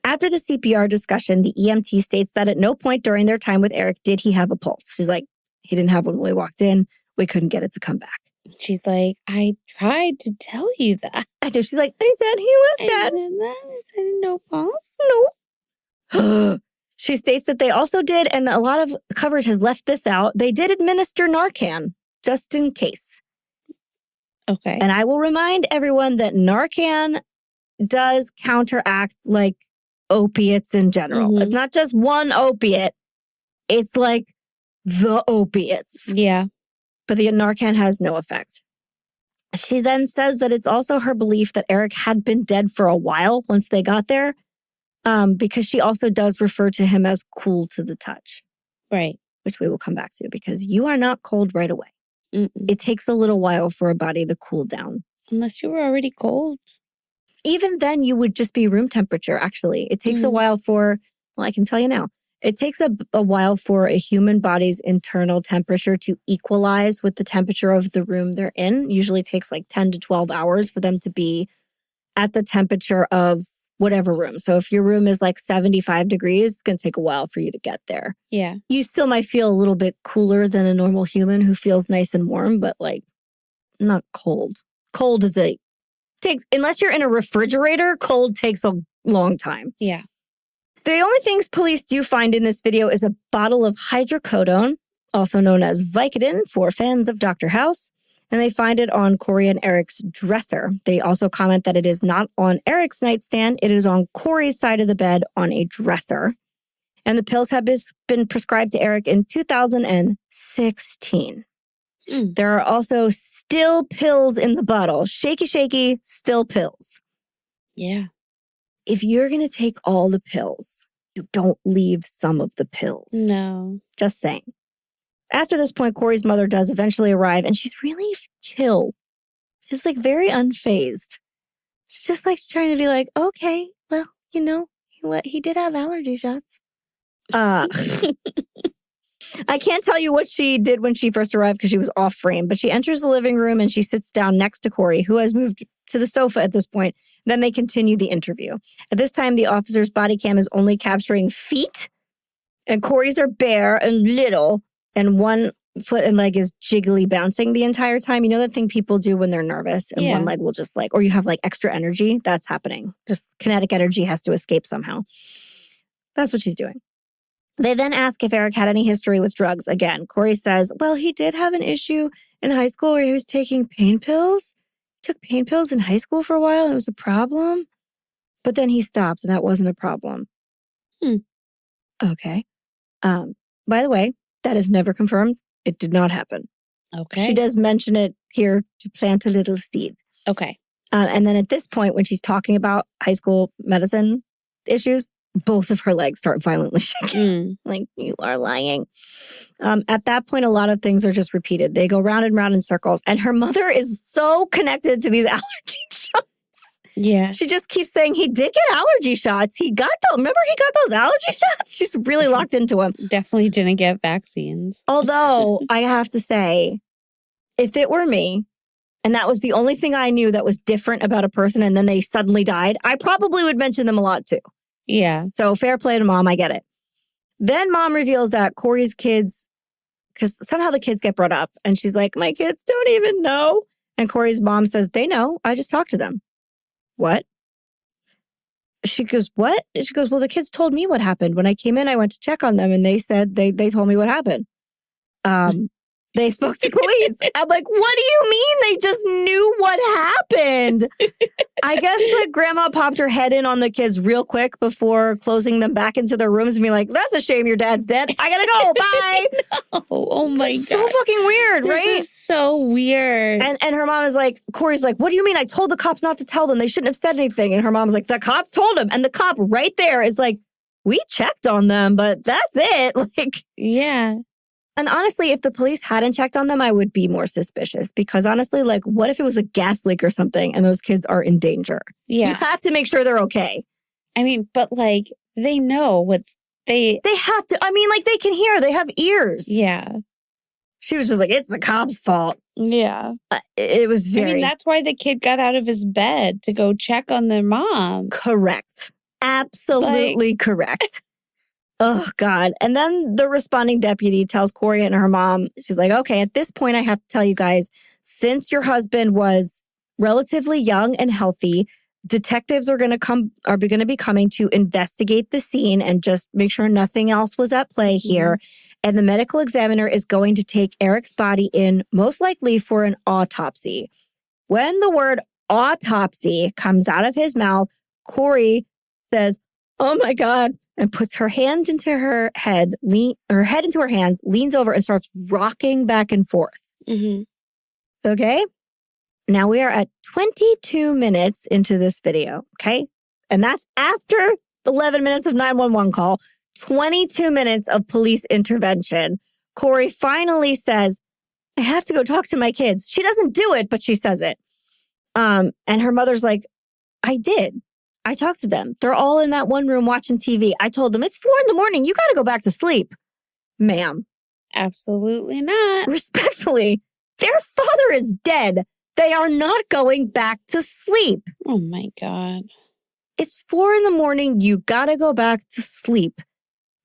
After the CPR discussion, the EMT states that at no point during their time with Eric did he have a pulse. She's like, he didn't have one when we walked in. We couldn't get it to come back. She's like, I tried to tell you that. I know. She's like, I said he was dead. I said no pulse. No. She states that they also did, and a lot of coverage has left this out, they did administer Narcan, just in case. Okay. And I will remind everyone that Narcan does counteract like opiates in general. Mm-hmm. It's not just one opiate. It's like the opiates. Yeah. But the Narcan has no effect. She then says that it's also her belief that Eric had been dead for a while once they got there, because she also does refer to him as cool to the touch. Right. Which we will come back to because you are not cold right away. Mm-mm. It takes a little while for a body to cool down. Unless you were already cold. Even then, you would just be room temperature, actually. It takes a while I can tell you now. It takes a while for a human body's internal temperature to equalize with the temperature of the room they're in. Usually takes like 10 to 12 hours for them to be at the temperature of whatever room. So if your room is like 75 degrees, it's going to take a while for you to get there. Yeah. You still might feel a little bit cooler than a normal human who feels nice and warm, but like not cold. Cold is unless you're in a refrigerator, cold takes a long time. Yeah. The only things police do find in this video is a bottle of hydrocodone, also known as Vicodin for fans of Dr. House, and they find it on Kouri and Eric's dresser. They also comment that it is not on Eric's nightstand, it is on Kouri's side of the bed on a dresser. And the pills have been prescribed to Eric in 2016. There are also still pills in the bottle. Shaky, shaky, still pills. Yeah. If you're going to take all the pills, you don't leave some of the pills. No. Just saying. After this point, Kouri's mother does eventually arrive, and she's really chill. She's like very unfazed. She's just like trying to be like, okay, well, you know what? He did have allergy shots. I can't tell you what she did when she first arrived because she was off frame, but she enters the living room and she sits down next to Kouri, who has moved to the sofa at this point. Then they continue the interview. At this time, the officer's body cam is only capturing feet, and Kouri's are bare and little, and one foot and leg is jiggly bouncing the entire time. You know that thing people do when they're nervous and one leg will just or you have like extra energy? That's happening. Just kinetic energy has to escape somehow. That's what she's doing. They then ask if Eric had any history with drugs. Again, Kouri says, well, he did have an issue in high school where he was taking pain pills. He took pain pills in high school for a while and it was a problem. But then he stopped and that wasn't a problem. Okay. By the way, that is never confirmed. It did not happen. Okay. She does mention it here to plant a little seed. Okay. And then at this point, when she's talking about high school medicine issues, both of her legs start violently shaking. Like, you are lying. At that point, a lot of things are just repeated. They go round and round in circles. And her mother is so connected to these allergy shots. Yeah. She just keeps saying, he did get allergy shots. Remember he got those allergy shots? She's really locked into him. Definitely didn't get vaccines. Although, I have to say, if it were me, and that was the only thing I knew that was different about a person, and then they suddenly died, I probably would mention them a lot too. Yeah. So fair play to mom, I get it. Then mom reveals that Kouri's kids, because somehow the kids get brought up, and she's like, my kids don't even know. And Kouri's mom says, they know. I just talked to them. What? She goes, what? She goes, well, the kids told me what happened. When I came in, I went to check on them, and they said they told me what happened. They spoke to police. I'm like, what do you mean they just knew what happened? I guess like grandma popped her head in on the kids real quick before closing them back into their rooms and being like, that's a shame your dad's dead. I gotta go. Bye. No. Oh my God. So fucking weird, right? This is so weird. And her mom is like, Kouri's like, what do you mean? I told the cops not to tell them. They shouldn't have said anything. And her mom's like, the cops told him. And the cop right there is like, we checked on them, but that's it. Like, yeah. And honestly, if the police hadn't checked on them, I would be more suspicious because honestly, like, what if it was a gas leak or something and those kids are in danger? Yeah. You have to make sure they're okay. I mean, but like, they know they have to. I mean, like, they can hear. They have ears. Yeah. She was just like, it's the cops' fault. Yeah. It was very... I mean, that's why the kid got out of his bed to go check on their mom. Correct. Absolutely correct. Oh, God. And then the responding deputy tells Kouri and her mom, she's like, okay, at this point, I have to tell you guys, since your husband was relatively young and healthy, detectives are going to be coming to investigate the scene and just make sure nothing else was at play here. And the medical examiner is going to take Eric's body in, most likely for an autopsy. When the word autopsy comes out of his mouth, Kouri says, oh my God, and puts her hands into her head, her head into her hands, leans over and starts rocking back and forth. Okay? Now we are at 22 minutes into this video, okay? And that's after 11 minutes of 911 call, 22 minutes of police intervention. Kouri finally says, I have to go talk to my kids. She doesn't do it, but she says it. And her mother's like, I did. I talked to them. They're all in that one room watching TV. I told them, it's 4 a.m. You got to go back to sleep. Ma'am. Absolutely not. Respectfully, their father is dead. They are not going back to sleep. Oh my God. It's 4 a.m. You got to go back to sleep.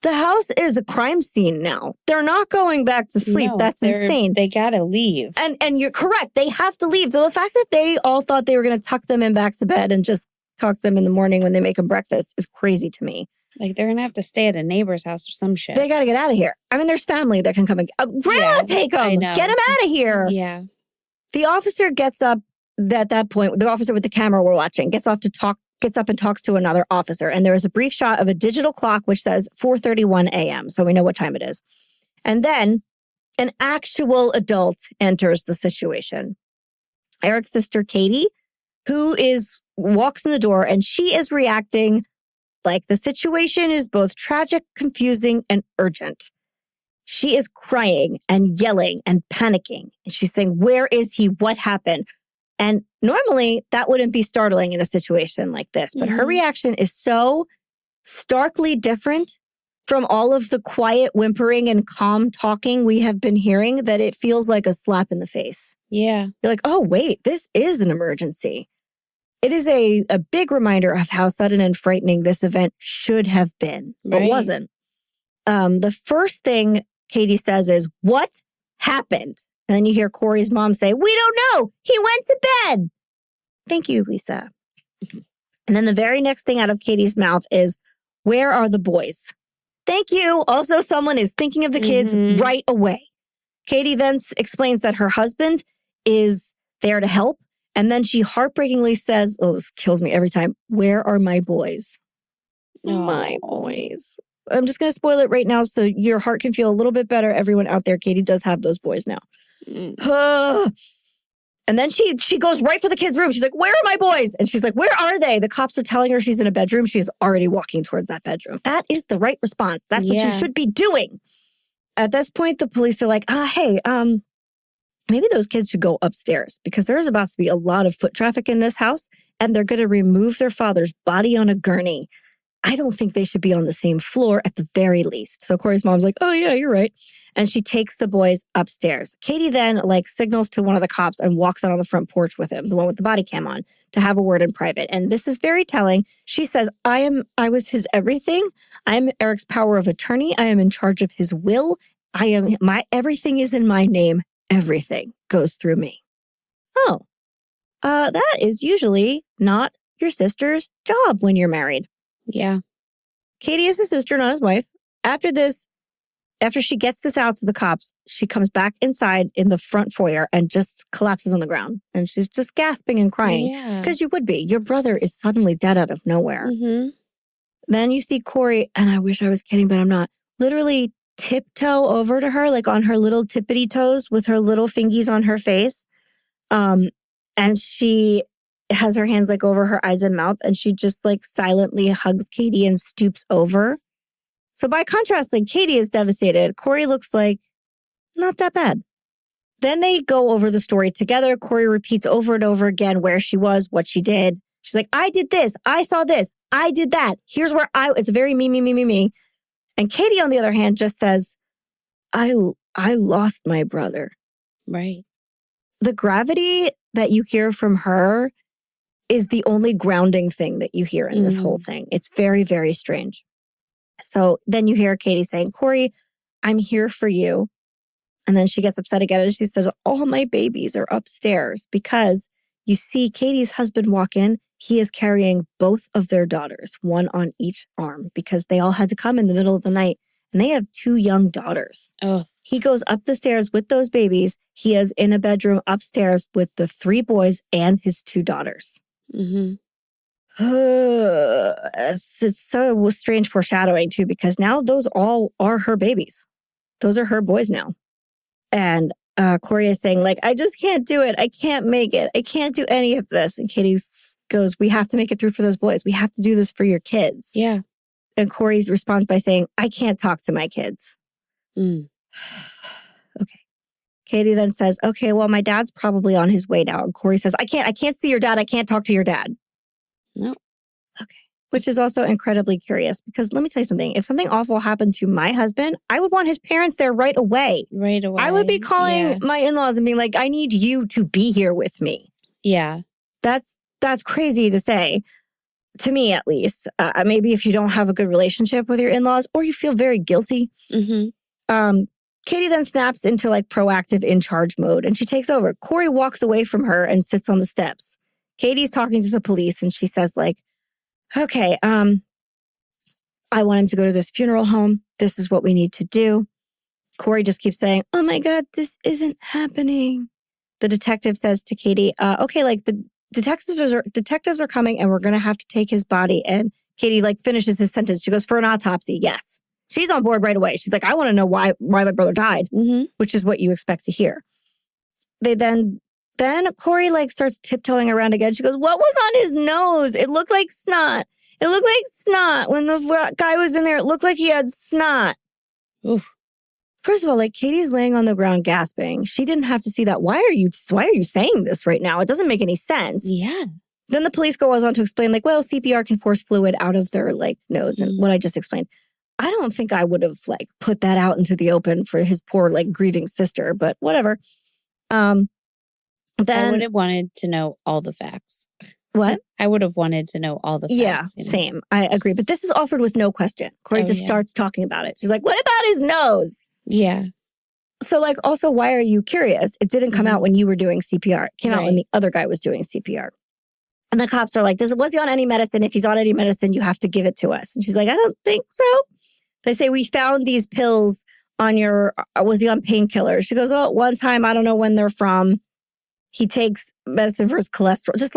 The house is a crime scene now. They're not going back to sleep. No, that's insane. They got to leave. And you're correct. They have to leave. So the fact that they all thought they were going to tuck them in back to bed and just talk to them in the morning when they make them breakfast is crazy to me. Like, they're going to have to stay at a neighbor's house or some shit. They got to get out of here. I mean, there's family that can come and... Grandma, take them. Get them out of here. Yeah. The officer gets up at that point. The officer with the camera we're watching gets up and talks to another officer. And there is a brief shot of a digital clock which says 4:31 a.m. So we know what time it is. And then an actual adult enters the situation. Eric's sister, Katie, who walks in the door, and she is reacting like the situation is both tragic, confusing, and urgent. She is crying and yelling and panicking. And she's saying, where is he? What happened? And normally that wouldn't be startling in a situation like this. But her reaction is so starkly different from all of the quiet whimpering and calm talking we have been hearing that it feels like a slap in the face. Yeah. You're like, oh, wait, this is an emergency. It is a big reminder of how sudden and frightening this event should have been, but wasn't. The first thing Katie says is, what happened? And then you hear Kouri's mom say, we don't know. He went to bed. Thank you, Lisa. And then the very next thing out of Katie's mouth is, where are the boys? Thank you. Also, someone is thinking of the kids right away. Katie then explains that her husband is there to help. And then she heartbreakingly says, oh, this kills me every time, where are my boys? Oh. My boys. I'm just going to spoil it right now so your heart can feel a little bit better. Everyone out there, Katie does have those boys now. And And then she goes right for the kid's room. She's like, where are my boys? And she's like, where are they? The cops are telling her she's in a bedroom. She's already walking towards that bedroom. That is the right response. That's what she should be doing. At this point, the police are like, hey, maybe those kids should go upstairs because there's about to be a lot of foot traffic in this house and they're going to remove their father's body on a gurney. I don't think they should be on the same floor at the very least. So Kouri's mom's like, oh yeah, you're right. And she takes the boys upstairs. Katie then signals to one of the cops and walks out on the front porch with him, the one with the body cam on, to have a word in private. And this is very telling. She says, I was his everything. I'm Eric's power of attorney. I am in charge of his will. Everything is in my name. Everything goes through me. Oh, that is usually not your sister's job when you're married. Yeah. Katie is his sister, not his wife. After she gets this out to the cops, she comes back inside in the front foyer and just collapses on the ground. And she's just gasping and crying. Yeah. Because you would be. Your brother is suddenly dead out of nowhere. Mm-hmm. Then you see Kouri, and I wish I was kidding, but I'm not, literally tiptoe over to her, on her little tippity toes with her little fingies on her face. And she has her hands over her eyes and mouth, and she just silently hugs Katie and stoops over. So by contrast, Katie is devastated. Kouri looks not that bad. Then they go over the story together. Kouri repeats over and over again where she was, what she did. She's like, I did this. I saw this. I did that. Here's where it's very me. And Katie, on the other hand, just says, I lost my brother. Right. The gravity that you hear from her is the only grounding thing that you hear in this whole thing. It's very, very strange. So then you hear Katie saying, Kouri, I'm here for you. And then she gets upset again and she says, all my babies are upstairs because you see Katie's husband walk in. He is carrying both of their daughters, one on each arm, because they all had to come in the middle of the night. And they have 2 young daughters. Oh. He goes up the stairs with those babies. He is in a bedroom upstairs with the 3 boys and his 2 daughters. Mm-hmm. It's so strange foreshadowing too, because now those all are her babies. Those are her boys now. And Kouri is saying I just can't do it. I can't make it. I can't do any of this. And Katie goes, we have to make it through for those boys. We have to do this for your kids. Yeah. And Kouri's responds by saying, I can't talk to my kids. Okay. Katie then says, okay, well, my dad's probably on his way now. And Kouri says, I can't see your dad. I can't talk to your dad. No. Okay. Which is also incredibly curious because let me tell you something. If something awful happened to my husband, I would want his parents there right away. Right away. I would be calling my in-laws and being like, I need you to be here with me. Yeah. That's crazy to say. To me, at least. Maybe if you don't have a good relationship with your in-laws or you feel very guilty. Mm-hmm. Katie then snaps into proactive in-charge mode and she takes over. Kouri walks away from her and sits on the steps. Katie's talking to the police and she says okay, I want him to go to this funeral home. This is what we need to do. Kouri just keeps saying, oh my God, this isn't happening. The detective says to Katie, okay, the detectives are coming and we're going to have to take his body. And Katie finishes his sentence. She goes, for an autopsy. Yes. She's on board right away. She's like, I want to know why my brother died, which is what you expect to hear. They then Kouri starts tiptoeing around again. She goes, what was on his nose? It looked like snot. It looked like snot. When the guy was in there, it looked like he had snot. Oof. First of all, Katie's laying on the ground gasping. She didn't have to see that. Why are you saying this right now? It doesn't make any sense. Yeah. Then the police goes on to explain well, CPR can force fluid out of their nose and what I just explained. I don't think I would have put that out into the open for his poor grieving sister, but whatever. Then I would have wanted to know all the facts. What? I would have wanted to know all the facts. Yeah, same. I agree. But this is offered with no question. Kouri just starts talking about it. She's like, what about his nose? Yeah. So also, why are you curious? It didn't come out when you were doing CPR. It came out when the other guy was doing CPR. And the cops are like, was he on any medicine? If he's on any medicine, you have to give it to us. And she's like, I don't think so. They say, we found these pills on was he on painkillers? She goes, oh, one time, I don't know when they're from. He takes medicine for his cholesterol, just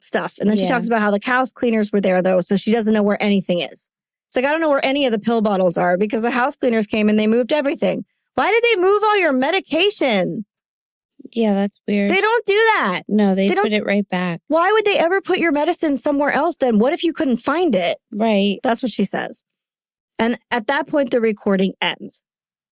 stuff. And then she talks about how the house cleaners were there though. So she doesn't know where anything is. It's I don't know where any of the pill bottles are because the house cleaners came and they moved everything. Why did they move all your medication? Yeah, that's weird. They don't do that. No, they put it right back. Why would they ever put your medicine somewhere else then? What if you couldn't find it? Right. That's what she says. And at that point, the recording ends.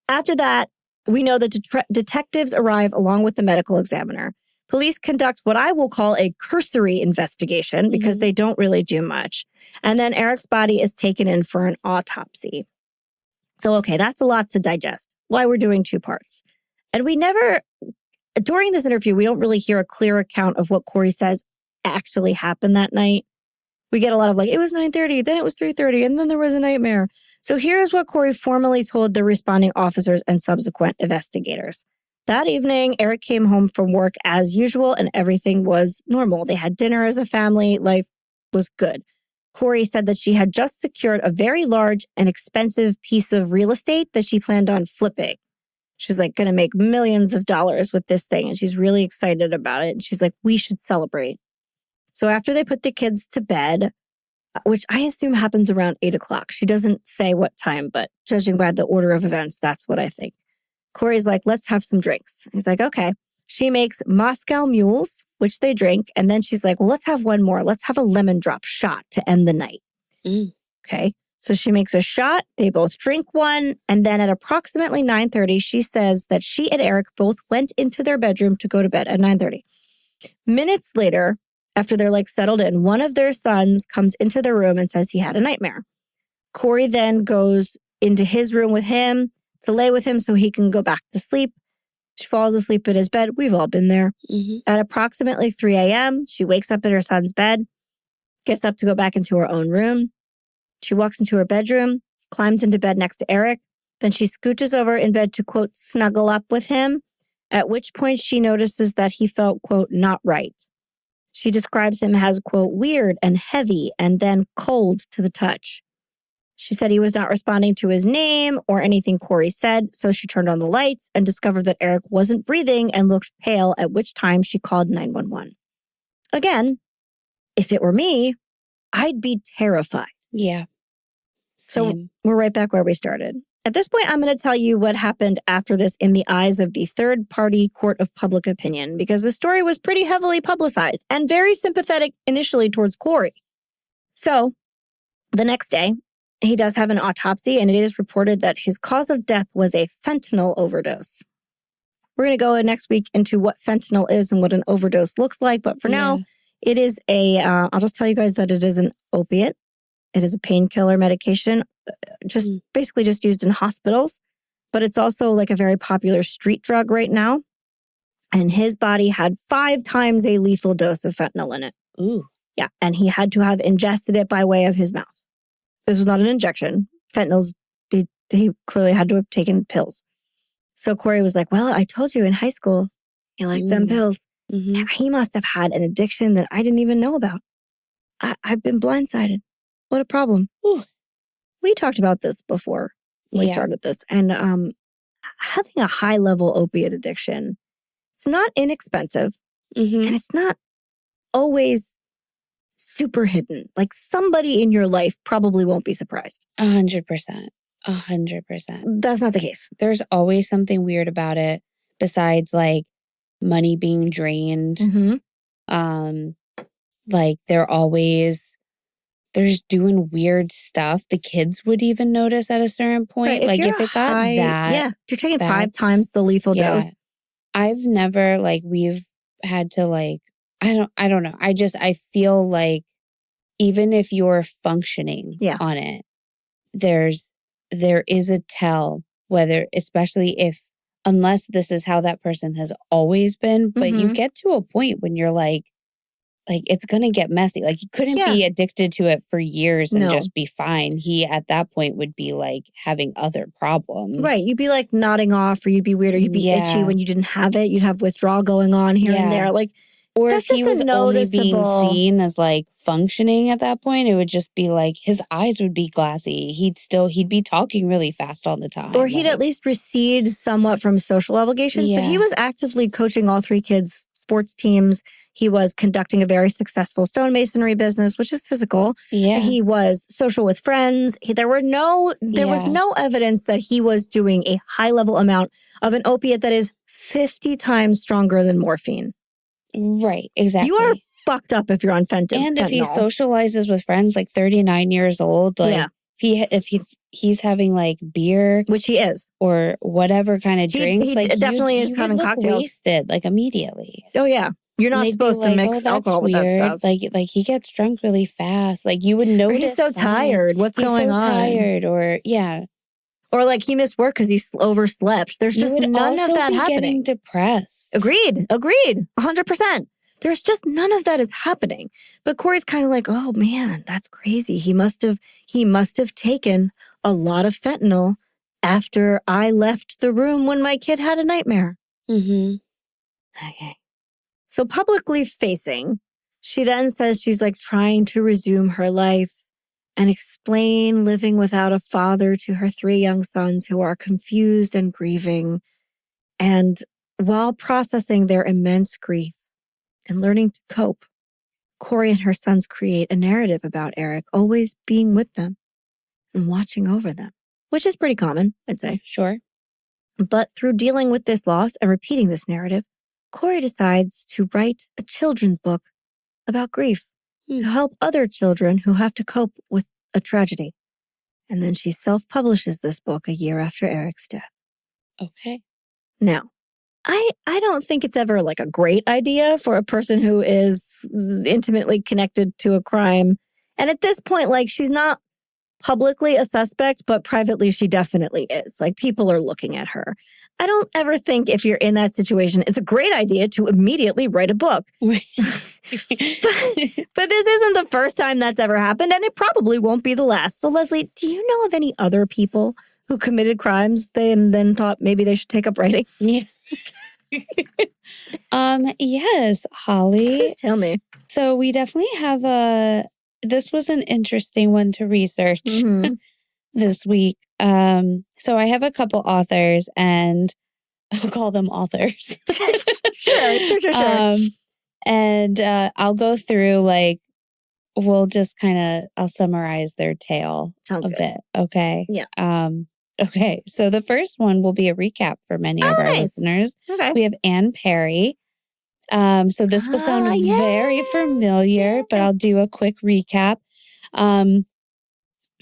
After that, we know that detectives arrive along with the medical examiner. Police conduct what I will call a cursory investigation because they don't really do much. And then Eric's body is taken in for an autopsy. So, okay, that's a lot to digest. Why we're doing 2 parts. And we never, during this interview, we don't really hear a clear account of what Kouri says actually happened that night. We get a lot of it was 9:30, then it was 3:30, and then there was a nightmare. So here's what Kouri formally told the responding officers and subsequent investigators. That evening, Eric came home from work as usual, and everything was normal. They had dinner as a family. Life was good. Kouri said that she had just secured a very large and expensive piece of real estate that she planned on flipping. She's going to make millions of dollars with this thing, and she's really excited about it. And she's like, we should celebrate. So after they put the kids to bed, which I assume happens around 8 o'clock. She doesn't say what time, but judging by the order of events, that's what I think. Kouri's like, let's have some drinks. He's like, okay. She makes Moscow mules, which they drink. And then she's like, well, let's have one more. Let's have a lemon drop shot to end the night. Okay. So she makes a shot. They both drink one. And then at approximately 9:30, she says that she and Eric both went into their bedroom to go to bed at 9:30. Minutes later, after they're settled in, one of their sons comes into the room and says he had a nightmare. Kouri then goes into his room with him to lay with him so he can go back to sleep. She falls asleep in his bed. We've all been there. At approximately 3 a.m., she wakes up in her son's bed, gets up to go back into her own room. She walks into her bedroom, climbs into bed next to Eric. Then she scooches over in bed to, quote, snuggle up with him, at which point she notices that he felt, quote, not right. She describes him as, quote, weird and heavy and then cold to the touch. She said he was not responding to his name or anything Kouri said, so she turned on the lights and discovered that Eric wasn't breathing and looked pale, at which time she called 911. Again, if it were me, I'd be terrified. Yeah. So we're right back where we started. At this point, I'm going to tell you what happened after this in the eyes of the third-party court of public opinion, because the story was pretty heavily publicized and very sympathetic initially towards Kouri. So the next day, he does have an autopsy, and it is reported that his cause of death was a fentanyl overdose. We're going to go next week into what fentanyl is and what an overdose looks like. But for now, it is I'll just tell you guys that it is an opiate. It is a painkiller medication, basically just used in hospitals. But it's also a very popular street drug right now. And his body had 5 times a lethal dose of fentanyl in it. Ooh. Yeah. And he had to have ingested it by way of his mouth. This was not an injection. Fentanyl's, he clearly had to have taken pills. So Kouri was like, well, I told you in high school, he liked them pills. He must have had an addiction that I didn't even know about. I've been blindsided. What a problem. Ooh. We talked about this before we started this. And having a high-level opiate addiction, it's not inexpensive. And it's not always super hidden. Somebody in your life probably won't be surprised. 100%. 100%. That's not the case. There's always something weird about it besides money being drained. They're just doing weird stuff. The kids would even notice at a certain point. Right, if it got that. Yeah. If you're taking 5 times the lethal dose. I've never we've had to I don't know. I feel like even if you're functioning on it, there is a tell whether, especially unless this is how that person has always been, but you get to a point when you're it's going to get messy. You couldn't be addicted to it for years and just be fine. He at that point would be having other problems. Right. You'd be nodding off, or you'd be weird, or you'd be itchy when you didn't have it. You'd have withdrawal going on here and there. Or if he was only being seen as functioning at that point, it would just be his eyes would be glassy. He'd be talking really fast all the time. Or he'd at least recede somewhat from social obligations. But he was actively coaching all 3 kids' sports teams. He was conducting a very successful stonemasonry business, which is physical. Yeah. He was social with friends. There was no evidence that he was doing a high-level amount of an opiate that is 50 times stronger than morphine. Right, exactly. You are fucked up if you're on fentanyl. And if he socializes with friends, like 39 years old, like if he's having like beer, which he is, or whatever kind of drinks, he like definitely is having cocktails. Wasted, like immediately. Oh yeah, you're not supposed to mix alcohol with that stuff. Like he gets drunk really fast. Like you would notice. Or he's so tired. What's going on? Tired, or or like he missed work because he overslept. There's just none of that happening. Getting depressed. Agreed. 100%. There's just none of that is happening. But Kouri's kind of like, oh man, that's crazy. He must have taken a lot of fentanyl after I left the room when my kid had a nightmare. Mm-hmm. Okay. So publicly facing, she then says she's like trying to resume her life and explain living without a father to her 3 young sons who are confused and grieving. And while processing their immense grief and learning to cope, Kouri and her sons create a narrative about Eric always being with them and watching over them, which is pretty common, I'd say. Sure. But through dealing with this loss and repeating this narrative, Kouri decides to write a children's book about grief to help other children who have to cope with a tragedy. And then she self-publishes this book a year after Eric's death. Okay. Now, I don't think it's ever like a great idea for a person who is intimately connected to a crime. And at this point, like she's not publicly a suspect, but privately she definitely is. Like people are looking at her. I don't ever think if you're in that situation, it's a great idea to immediately write a book. but this isn't the first time that's ever happened, and it probably won't be the last. So Leslie, do you know of any other people who committed crimes and then thought maybe they should take up writing? Yeah. Yes, Holly. Please tell me. So we definitely have this was an interesting one to research this week. So I have a couple authors, and I'll call them authors. Sure. And I'll go through, like, we'll just I'll summarize their tale a bit. Okay. Yeah. Okay. So the first one will be a recap for many of our listeners. Okay. We have Anne Perry. So this will sound very familiar, but I'll do a quick recap.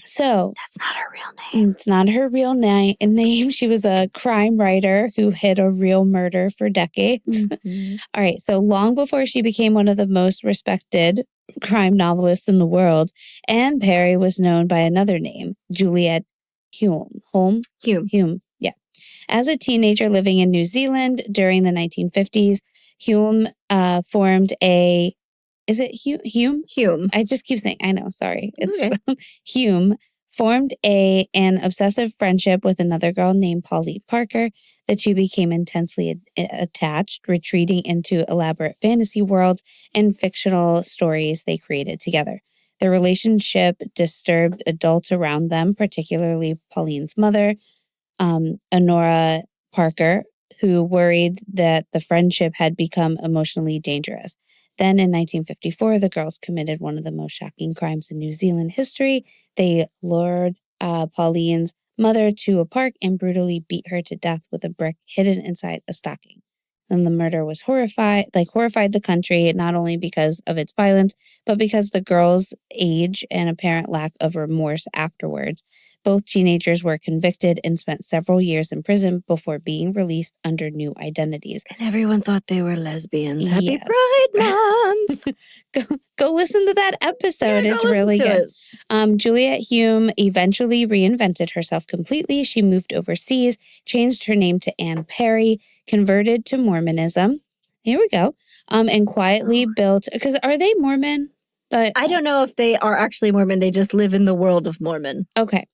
So that's not her real name. It's not her real name. She was a crime writer who hid a real murder for decades. Mm-hmm. All right. So long before she became one of the most respected crime novelists in the world, Anne Perry was known by another name, Juliet Hume. Hume. Yeah. As a teenager living in New Zealand during the 1950s, Hume formed a... Is it Hume? Hume. I just keep saying, I know, sorry. It's okay. Hume formed an obsessive friendship with another girl named Pauline Parker that she became intensely attached, retreating into elaborate fantasy worlds and fictional stories they created together. Their relationship disturbed adults around them, particularly Pauline's mother, Honora Parker, who worried that the friendship had become emotionally dangerous. Then in 1954, the girls committed one of the most shocking crimes in New Zealand history. They lured Pauline's mother to a park and brutally beat her to death with a brick hidden inside a stocking. And the murder was horrified the country, not only because of its violence, but because the girls' age and apparent lack of remorse afterwards. Both teenagers were convicted and spent several years in prison before being released under new identities. And everyone thought they were lesbians. Happy Pride Month! Go listen to that episode. It's really good. Juliet Hume eventually reinvented herself completely. She moved overseas, changed her name to Anne Perry, converted to Mormonism. Here we go. And quietly built... Because are they Mormon? I don't know if they are actually Mormon. They just live in the world of Mormon. Okay.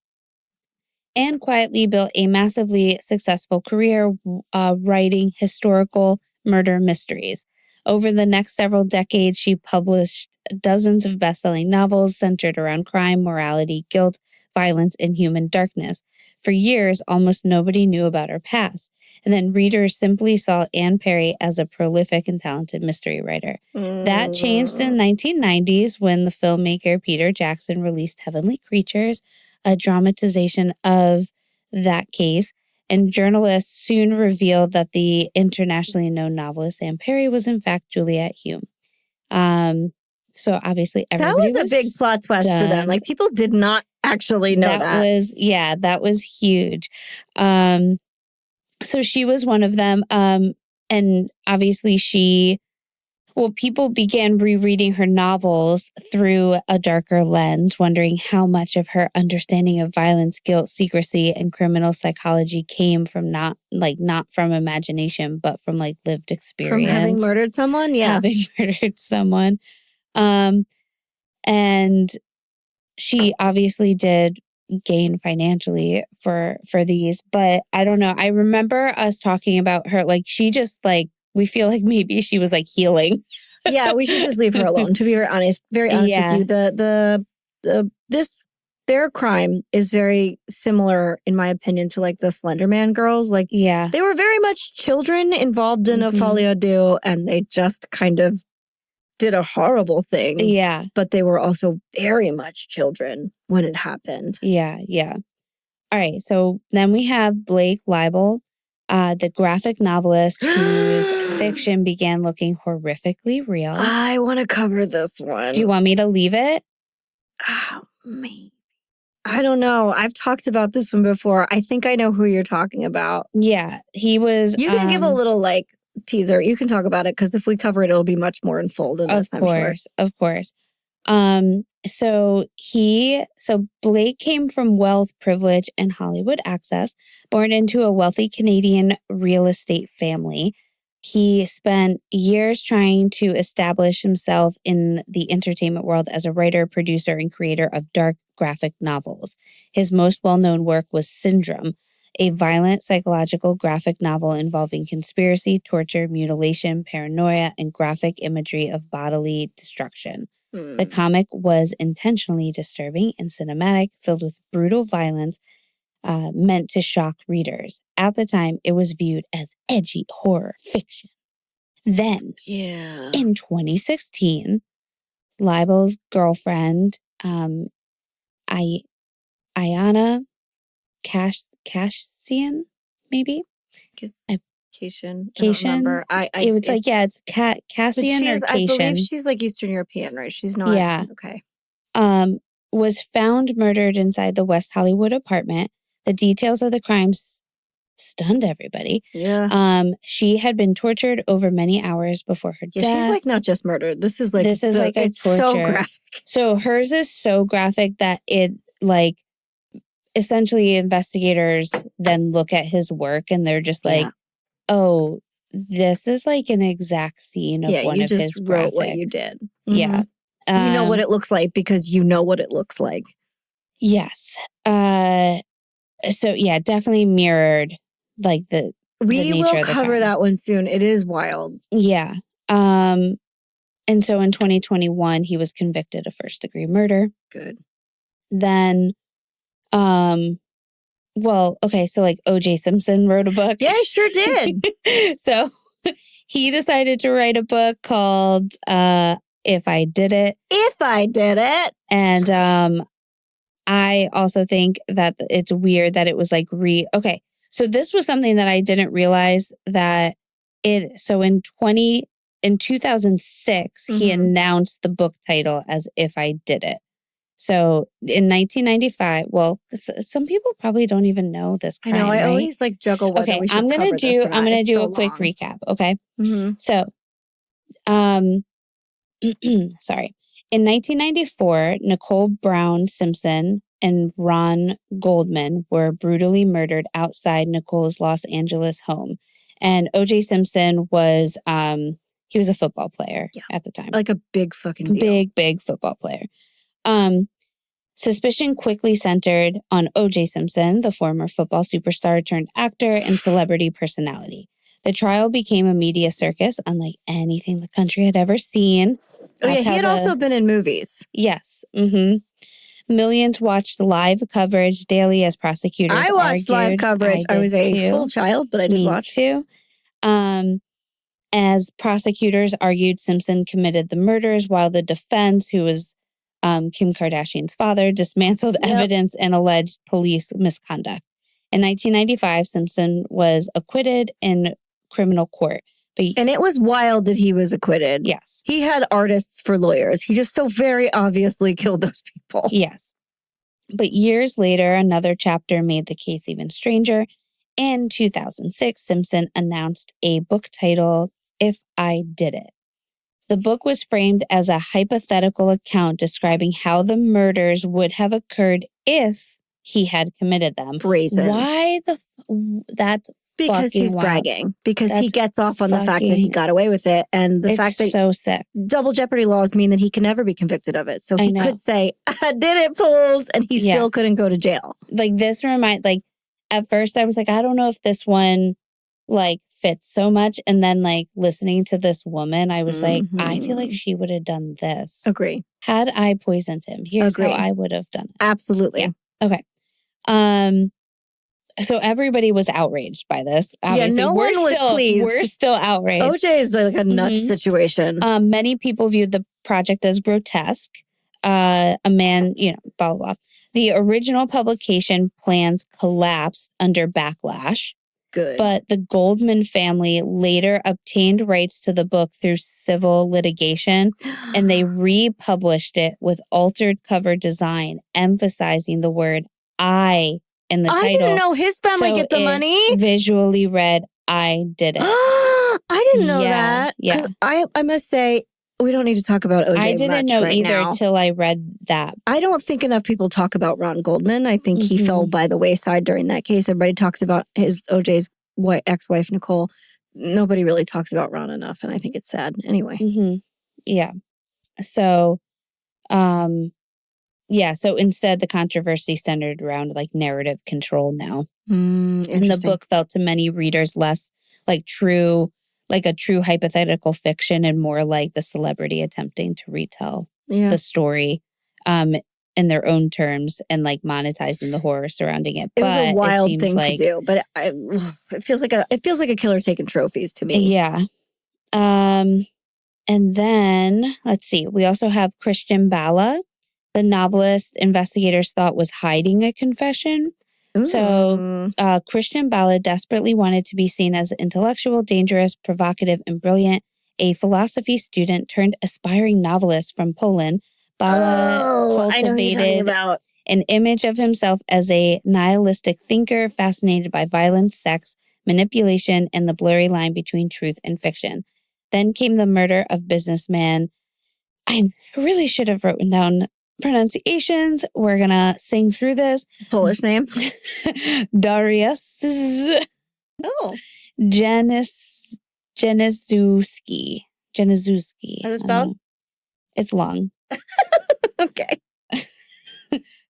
And quietly built a massively successful career writing historical murder mysteries. Over the next several decades, she published dozens of best-selling novels centered around crime, morality, guilt, violence, inhuman darkness. For years, almost nobody knew about her past. And then readers simply saw Anne Perry as a prolific and talented mystery writer. That changed in the 1990s when the filmmaker Peter Jackson released Heavenly Creatures, a dramatization of that case. And journalists soon revealed that the internationally known novelist Anne Perry was in fact Juliet Hume. So obviously everybody that was a big plot twist for them. Like, people did not actually know that. That was huge. So she was one of them. And obviously people began rereading her novels through a darker lens, wondering how much of her understanding of violence, guilt, secrecy, and criminal psychology came from not from imagination, but from like lived experience. From having murdered someone? Yeah. Having murdered someone. And she obviously did gain financially for these, but I don't know. I remember us talking about her, like, she just like, we feel like maybe she was like healing. Yeah, we should just leave her alone, to be very honest with you. Their crime is very similar, in my opinion, to like the Slender Man girls. Like, yeah, they were very much children involved in a folie à deux, and they just kind of did a horrible thing. Yeah. But they were also very much children when it happened. Yeah, yeah. All right, so then we have Blake Leibel, the graphic novelist whose fiction began looking horrifically real. I want to cover this one. Do you want me to leave it? Oh, man. I don't know. I've talked about this one before. I think I know who you're talking about. Yeah, he was... You can give a little, like, teaser. You can talk about it, because if we cover it, it'll be much more in full than this, I'm sure. Of course. So Blake came from wealth, privilege, and Hollywood access, born into a wealthy Canadian real estate family. He spent years trying to establish himself in the entertainment world as a writer, producer, and creator of dark graphic novels. His most well-known work was Syndrome, a violent psychological graphic novel involving conspiracy, torture, mutilation, paranoia, and graphic imagery of bodily destruction. The comic was intentionally disturbing and cinematic, filled with brutal violence, meant to shock readers. At the time, it was viewed as edgy horror fiction. Then, in 2016, Leibel's girlfriend, Ayanna Kashsian, maybe? Cation. I don't remember. It's Cassian or Cation. I believe she's like Eastern European, right? She's not. Yeah. Okay. Was found murdered inside the West Hollywood apartment. The details of the crimes stunned everybody. Yeah. She had been tortured over many hours before her death. She's like not just murdered. This is like a torture. So graphic. So hers is so graphic that it like essentially investigators then look at his work and they're just like, oh, this is like an exact scene of one of his graphic. Yeah, you just wrote what you did. Mm-hmm. Yeah. You know what it looks like because you know what it looks like. Yes. So yeah, definitely mirrored like the We nature will of the cover crime. that one soon. It is wild. Yeah. And so in 2021, he was convicted of first-degree murder. Good. Then, so like O.J. Simpson wrote a book. Yeah, he sure did. So he decided to write a book called If I Did It. If I Did It. And I also think that it's weird that it was like okay. So this was something that I didn't realize that in 2006, he announced the book title as If I Did It. So in 1995, some people probably don't even know this crime. I know. I right? always like juggle whether we should I'm gonna do a quick recap. Okay. Mm-hmm. So, sorry. In 1994, Nicole Brown Simpson and Ron Goldman were brutally murdered outside Nicole's Los Angeles home. And O.J. Simpson was, he was a football player at the time. Like a big fucking deal. Big football player. Suspicion quickly centered on O.J. Simpson, the former football superstar turned actor and celebrity personality. The trial became a media circus unlike anything the country had ever seen. He had also been in movies. Yes. Mm-hmm. Millions watched live coverage daily as prosecutors I watched live coverage. I was a full child, but I did watch. Me too. As prosecutors argued Simpson committed the murders, while the defense, who was Kim Kardashian's father, dismantled evidence and alleged police misconduct. In 1995, Simpson was acquitted in criminal court. And it was wild that he was acquitted. Yes. He had artists for lawyers. He just so very obviously killed those people. Yes. But years later, another chapter made the case even stranger. In 2006, Simpson announced a book titled, If I Did It. The book was framed as a hypothetical account describing how the murders would have occurred if he had committed them. Brazen. Why that's because he's wild. Bragging. Because he gets off on the fact that he got away with it. And the fact that so sick. Double jeopardy laws mean that he can never be convicted of it. So he could say, I did it, fools. And he still couldn't go to jail. At first I was like, I don't know if this one fits so much. And then listening to this woman, I was like, I feel like she would have done this. Agree. Had I poisoned him, here's how I would have done it. Absolutely. Yeah. Okay. So everybody was outraged by this. Obviously, no one was pleased. We're still outraged. OJ is a nuts situation. Many people viewed the project as grotesque. A man, blah, blah, blah. The original publication plans collapsed under backlash. Good. But the Goldman family later obtained rights to the book through civil litigation, and they republished it with altered cover design, emphasizing the word I in the title. I didn't know his family get the money. Visually read, I did it. I didn't know that. Because I must say, we don't need to talk about OJ I didn't know either till I read that. I don't think enough people talk about Ron Goldman. I think he fell by the wayside during that case. Everybody talks about OJ's ex-wife, Nicole. Nobody really talks about Ron enough, and I think it's sad. Anyway. Yeah. So, so instead the controversy centered around narrative control now. And the book felt to many readers less a true hypothetical fiction and more like the celebrity attempting to retell the story in their own terms and monetizing the horror surrounding it. It was a wild thing to do, but it feels like a killer taking trophies to me. Yeah. And then let's see. We also have Christian Bala, the novelist investigators thought was hiding a confession. Ooh. So Christian Bala desperately wanted to be seen as intellectual, dangerous, provocative, and brilliant. A philosophy student turned aspiring novelist from Poland, Bala cultivated an image of himself as a nihilistic thinker fascinated by violence, sex, manipulation, and the blurry line between truth and fiction. Then came the murder of businessman. I really should have written down pronunciations. We're going to sing through this. Polish name? Dariusz Januszewski. How's it spelled? It's long. Okay.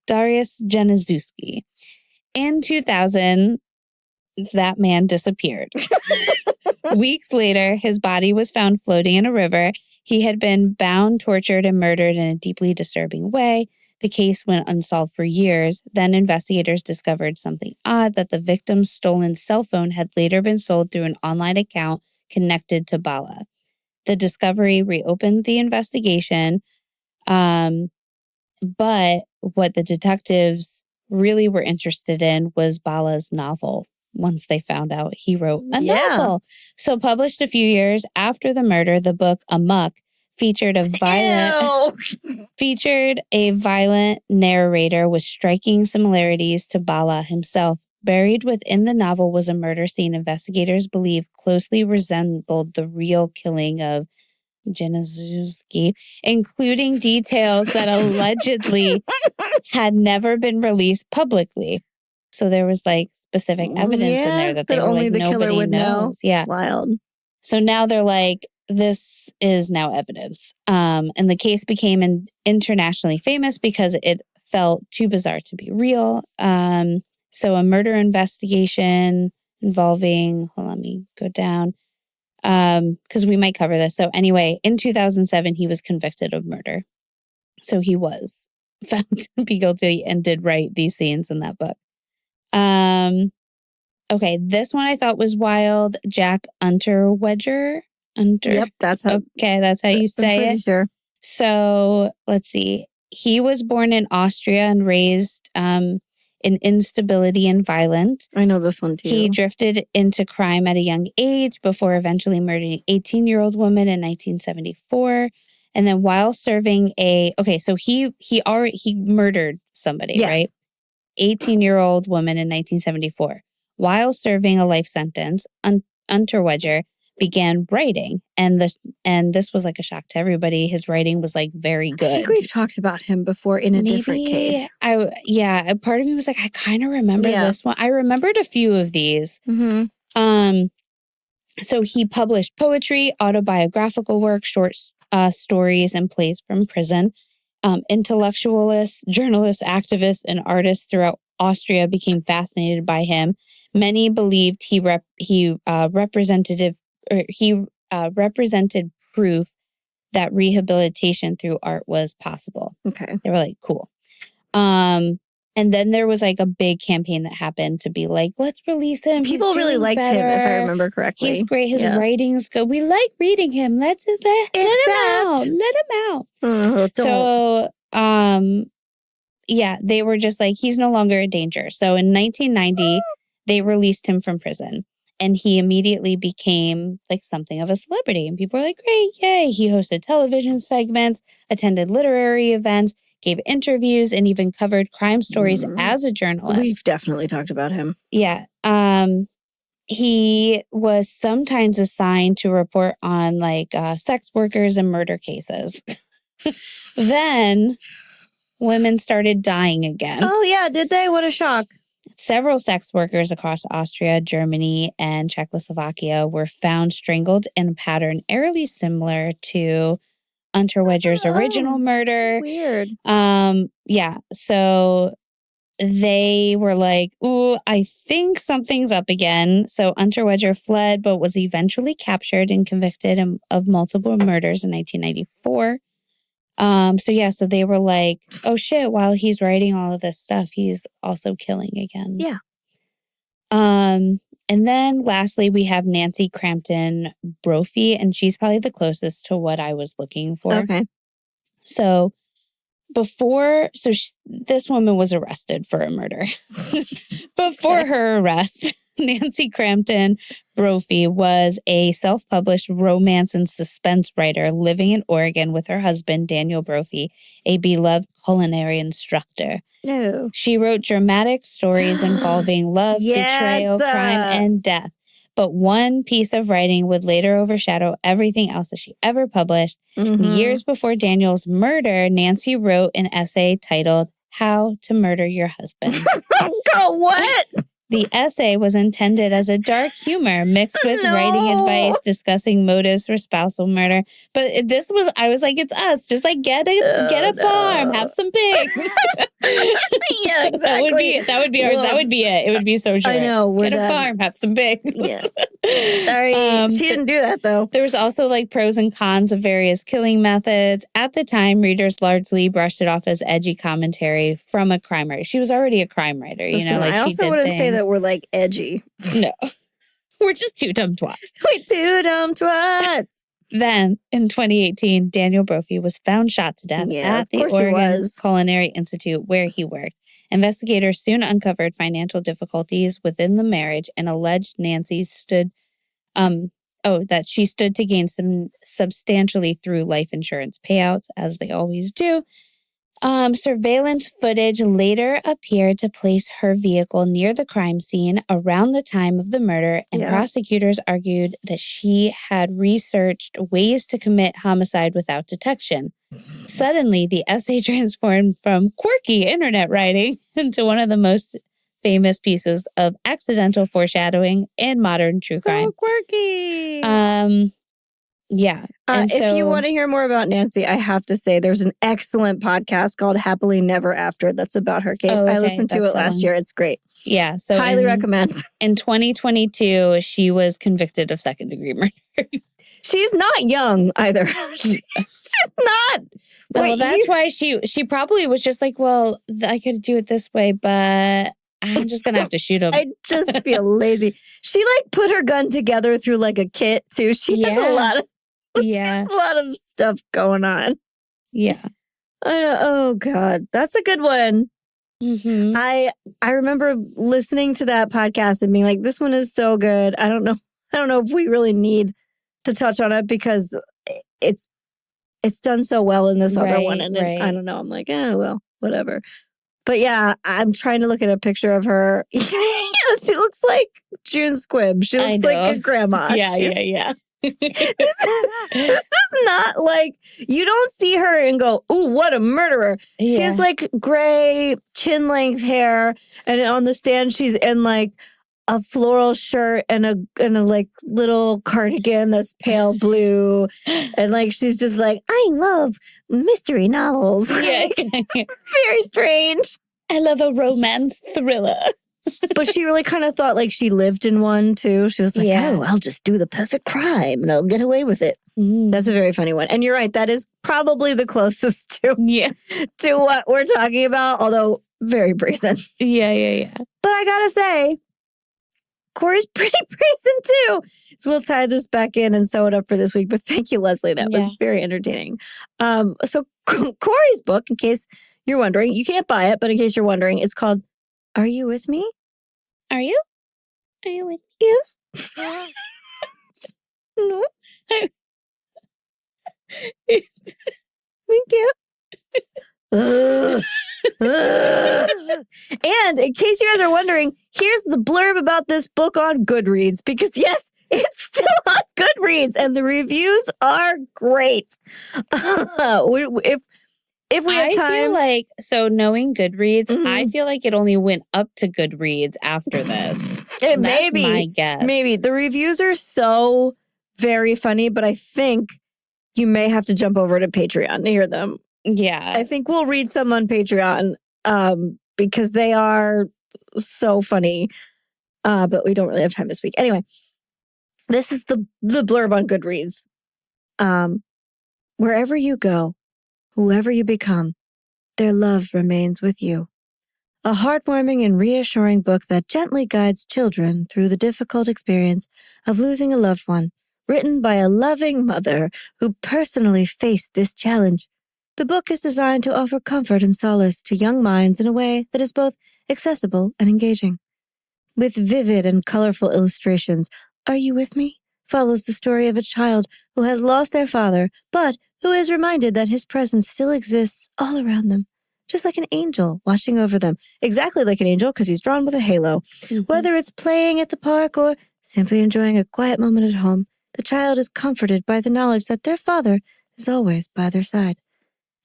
Dariusz Januszewski. In 2000, that man disappeared. Weeks later, his body was found floating in a river. He had been bound, tortured, and murdered in a deeply disturbing way. The case went unsolved for years. Then investigators discovered something odd, that the victim's stolen cell phone had later been sold through an online account connected to Bala. The discovery reopened the investigation. But what the detectives really were interested in was Bala's novel. Once they found out he wrote a novel. So published a few years after the murder, the book Amok featured a violent narrator with striking similarities to Bala himself. Buried within the novel was a murder scene investigators believe closely resembled the real killing of Januszewski, including details that allegedly had never been released publicly. So there was specific evidence in there that they were only the nobody killer would know. Yeah. Wild. So now they're this is now evidence. And the case became internationally famous because it felt too bizarre to be real. So a murder investigation involving, let me go down, because we might cover this. So anyway, in 2007, he was convicted of murder. So he was found to be guilty and did write these scenes in that book. Okay, this one I thought was wild. Jack Unterweger. Yep, that's how. Okay, that's how you say I'm pretty it. sure. So let's see. He was born in Austria and raised in instability and violence. I know this one too. He drifted into crime at a young age before eventually murdering an 18-year-old woman in 1974. And then while serving so he murdered somebody, yes. right? 18-year-old woman in 1974. While serving a life sentence, Unterweger began writing, and this was like a shock to everybody. His writing was like very good. I think we've talked about him before in a different case. A part of me was like, I kind of remember this one. I remembered a few of these. Mm-hmm. So he published poetry, autobiographical work, short stories, and plays from prison. Intellectualists, journalists, activists, and artists throughout Austria became fascinated by him. Many believed he represented proof that rehabilitation through art was possible. Okay. They were like, cool. And then there was like a big campaign that happened to be like, let's release him. People really liked him, if I remember correctly. He's great. His writing's good. We like reading him. Let him out. Let him out. So, they were just like, he's no longer a danger. So in 1990, they released him from prison. And he immediately became like something of a celebrity. And people were like, great, yay. He hosted television segments, attended literary events, gave interviews, and even covered crime stories as a journalist. We've definitely talked about him. Yeah. He was sometimes assigned to report on like sex workers and murder cases. Then women started dying again. Oh, yeah. Did they? What a shock. Several sex workers across Austria, Germany, and Czechoslovakia were found strangled in a pattern eerily similar to Unterweger's original murder. Weird. So they were like, ooh, I think something's up again. So Unterweger fled, but was eventually captured and convicted of multiple murders in 1994. So they were like, oh shit, while he's writing all of this stuff, he's also killing again. Yeah. And then lastly, we have Nancy Crampton Brophy, and she's probably the closest to what I was looking for. Okay. So this woman was arrested for a murder. Before her arrest, Nancy Crampton Brophy was a self-published romance and suspense writer living in Oregon with her husband, Daniel Brophy, a beloved culinary instructor. No. She wrote dramatic stories involving love, betrayal, crime, and death. But one piece of writing would later overshadow everything else that she ever published. Years before Daniel's murder, Nancy wrote an essay titled How to Murder Your Husband. What? The essay was intended as a dark humor mixed with writing advice discussing motives for spousal murder. But I was like, it's us. Just like get a farm, have some pigs. Yeah, exactly. That would be it. It would be so short. I know. Get a farm, have some pigs. Yeah. Sorry. She didn't do that though. There was also like pros and cons of various killing methods. At the time, readers largely brushed it off as edgy commentary from a crime writer. She was already a crime writer, I also wouldn't say that we're like edgy. No. We're just two dumb twats. We're two dumb twats. Then, in 2018, Daniel Brophy was found shot to death at the Oregon Culinary Institute where he worked. Investigators soon uncovered financial difficulties within the marriage and alleged Nancy stood to gain some substantially through life insurance payouts, as they always do. Surveillance footage later appeared to place her vehicle near the crime scene around the time of the murder, and prosecutors argued that she had researched ways to commit homicide without detection. Suddenly, the essay transformed from quirky internet writing into one of the most famous pieces of accidental foreshadowing in modern true crime. So quirky. Yeah. If you want to hear more about Nancy, I have to say there's an excellent podcast called Happily Never After that's about her case. I listened to it last year. It's great. Yeah. So highly recommend. In 2022, she was convicted of second-degree murder. She's not young either. She's not. Well, that's why she probably was just like, well, I could do it this way, but I'm just going to have to shoot him. I just feel lazy. She like put her gun together through like a kit too. She has a lot of stuff going on. Yeah. Oh God, that's a good one. Mm-hmm. I remember listening to that podcast and being like, this one is so good. I don't know if we really need to touch on it because it's done so well in this other one. And I don't know. I'm like, well, whatever. But yeah, I'm trying to look at a picture of her. She looks like June Squibb. She looks like a grandma. Yeah. This is not like, you don't see her and go, ooh, what a murderer. Yeah. She has like gray chin length hair, and on the stand she's in like a floral shirt and a like little cardigan that's pale blue, and like she's just like, I love mystery novels. Yeah. Very strange. I love a romance thriller. But she really kind of thought like she lived in one too. She was like, oh, I'll just do the perfect crime and I'll get away with it. That's a very funny one. And you're right, that is probably the closest to what we're talking about, although very brazen. Yeah. But I gotta say, Kouri's pretty brazen too. So we'll tie this back in and sew it up for this week. But thank you, Leslie. That was very entertaining. So Kouri's book, in case you're wondering, you can't buy it, but in case you're wondering, it's called Are You With Me? Are you? Are you with me? Yes. No. Thank you. And in case you guys are wondering, here's the blurb about this book on Goodreads. Because yes, it's still on Goodreads and the reviews are great. If we have time. I feel like, so knowing Goodreads, I feel like it only went up to Goodreads after this. That's my guess. Maybe. The reviews are so very funny, but I think you may have to jump over to Patreon to hear them. Yeah. I think we'll read some on Patreon because they are so funny, but we don't really have time this week. Anyway, this is the blurb on Goodreads. Wherever you go, whoever you become, their love remains with you. A heartwarming and reassuring book that gently guides children through the difficult experience of losing a loved one, written by a loving mother who personally faced this challenge. The book is designed to offer comfort and solace to young minds in a way that is both accessible and engaging. With vivid and colorful illustrations, Are You With Me? Follows the story of a child who has lost their father, but who is reminded that his presence still exists all around them, just like an angel watching over them. Exactly like an angel, because he's drawn with a halo. Whether it's playing at the park or simply enjoying a quiet moment at home, the child is comforted by the knowledge that their father is always by their side.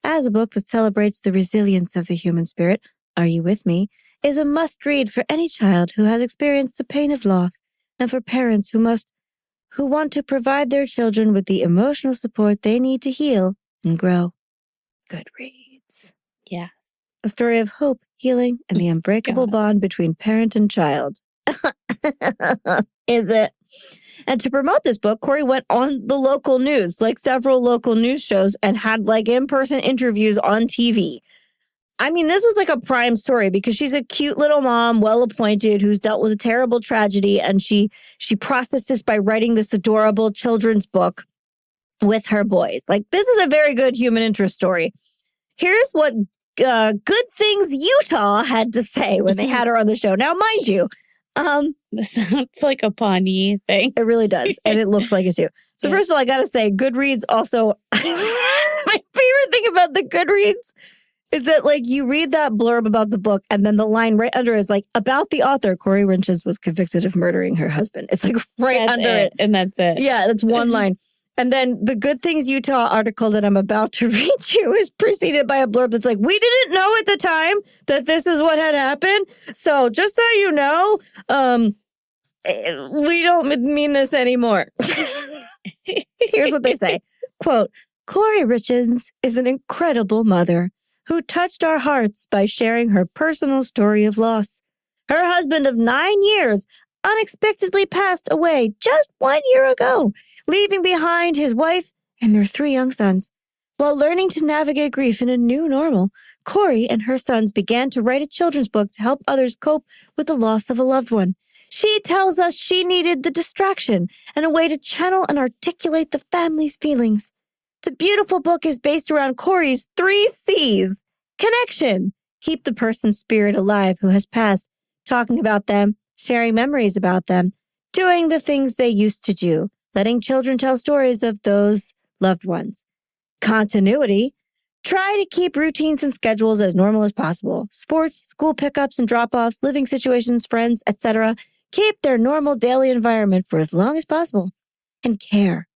As a book that celebrates the resilience of the human spirit, Are You With Me? Is a must-read for any child who has experienced the pain of loss, and for parents who want to provide their children with the emotional support they need to heal and grow. Goodreads. Yes. A story of hope, healing, and the unbreakable bond between parent and child. Is it? And to promote this book, Kouri went on the local news, like several local news shows, and had like in-person interviews on TV. I mean, this was like a prime story because she's a cute little mom, well-appointed, who's dealt with a terrible tragedy. And she processed this by writing this adorable children's book with her boys. Like, this is a very good human interest story. Here's what Good Things Utah had to say when they had her on the show. Now, mind you, this sounds like a Pawnee thing. It really does. And it looks like it too. So first of all, I got to say, Goodreads also, my favorite thing about the Goodreads is that, like, you read that blurb about the book, and then the line right under is like, about the author, Kouri Richins was convicted of murdering her husband. It's like right under it. And that's it. Yeah, that's one line. And then the Good Things Utah article that I'm about to read you is preceded by a blurb that's like, we didn't know at the time that this is what had happened. So just so you know, we don't mean this anymore. Here's what they say. Quote, Kouri Richins is an incredible mother who touched our hearts by sharing her personal story of loss. Her husband of 9 years, unexpectedly passed away just 1 year ago, leaving behind his wife and their 3 young sons. While learning to navigate grief in a new normal, Kouri and her sons began to write a children's book to help others cope with the loss of a loved one. She tells us she needed the distraction and a way to channel and articulate the family's feelings. The beautiful book is based around Kouri's 3 C's. Connection. Keep the person's spirit alive who has passed, talking about them, sharing memories about them, doing the things they used to do, letting children tell stories of those loved ones. Continuity. Try to keep routines and schedules as normal as possible. Sports, school pickups and drop-offs, living situations, friends, etc. Keep their normal daily environment for as long as possible. And care.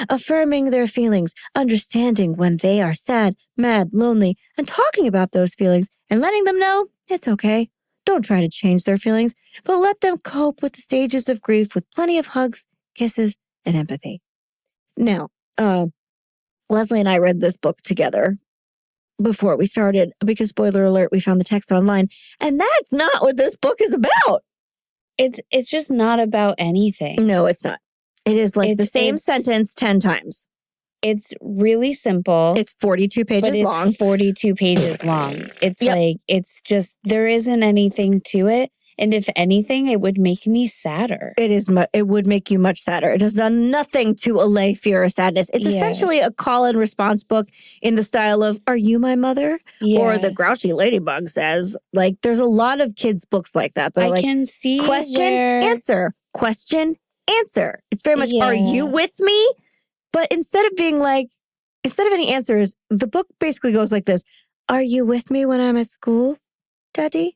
Affirming their feelings, understanding when they are sad, mad, lonely, and talking about those feelings and letting them know it's okay. Don't try to change their feelings, but let them cope with the stages of grief with plenty of hugs, kisses, and empathy. Now, Leslie and I read this book together before we started because, spoiler alert, we found the text online. And that's not what this book is about. It's just not about anything. No, it's not. It is like the same sentence 10 times. It's really simple. It's 42 pages long. It's 42 pages long. It's like, it's just, there isn't anything to it. And if anything, it would make me sadder. It would make you much sadder. It has done nothing to allay fear or sadness. It's essentially a call and response book in the style of, "Are you my mother?" Or The Grouchy Ladybug Says. Like, there's a lot of kids' books like that. They're I can see question, answer, question, answer. It's very much, "Are you with me?" But instead of any answers, the book basically goes like this. "Are you with me when I'm at school, Daddy?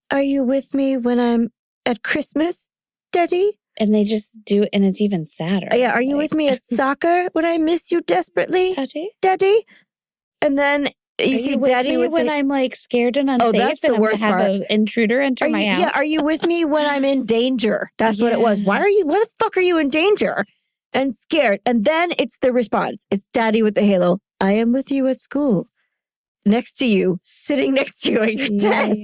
Are you with me when I'm at Christmas, Daddy?" And they just do it, and it's even sadder. Yeah, "Are you with me at soccer when I miss you desperately, Daddy?" And then you see Daddy when I'm like scared and unsafe. That's the worst part. Have an intruder enter my house. Yeah, "Are you with me when I'm in danger?" That's what it was. Why the fuck are you in danger? And scared. And then it's the response. It's Daddy with the halo. "I am with you at school. Next to you, sitting next to you at your desk.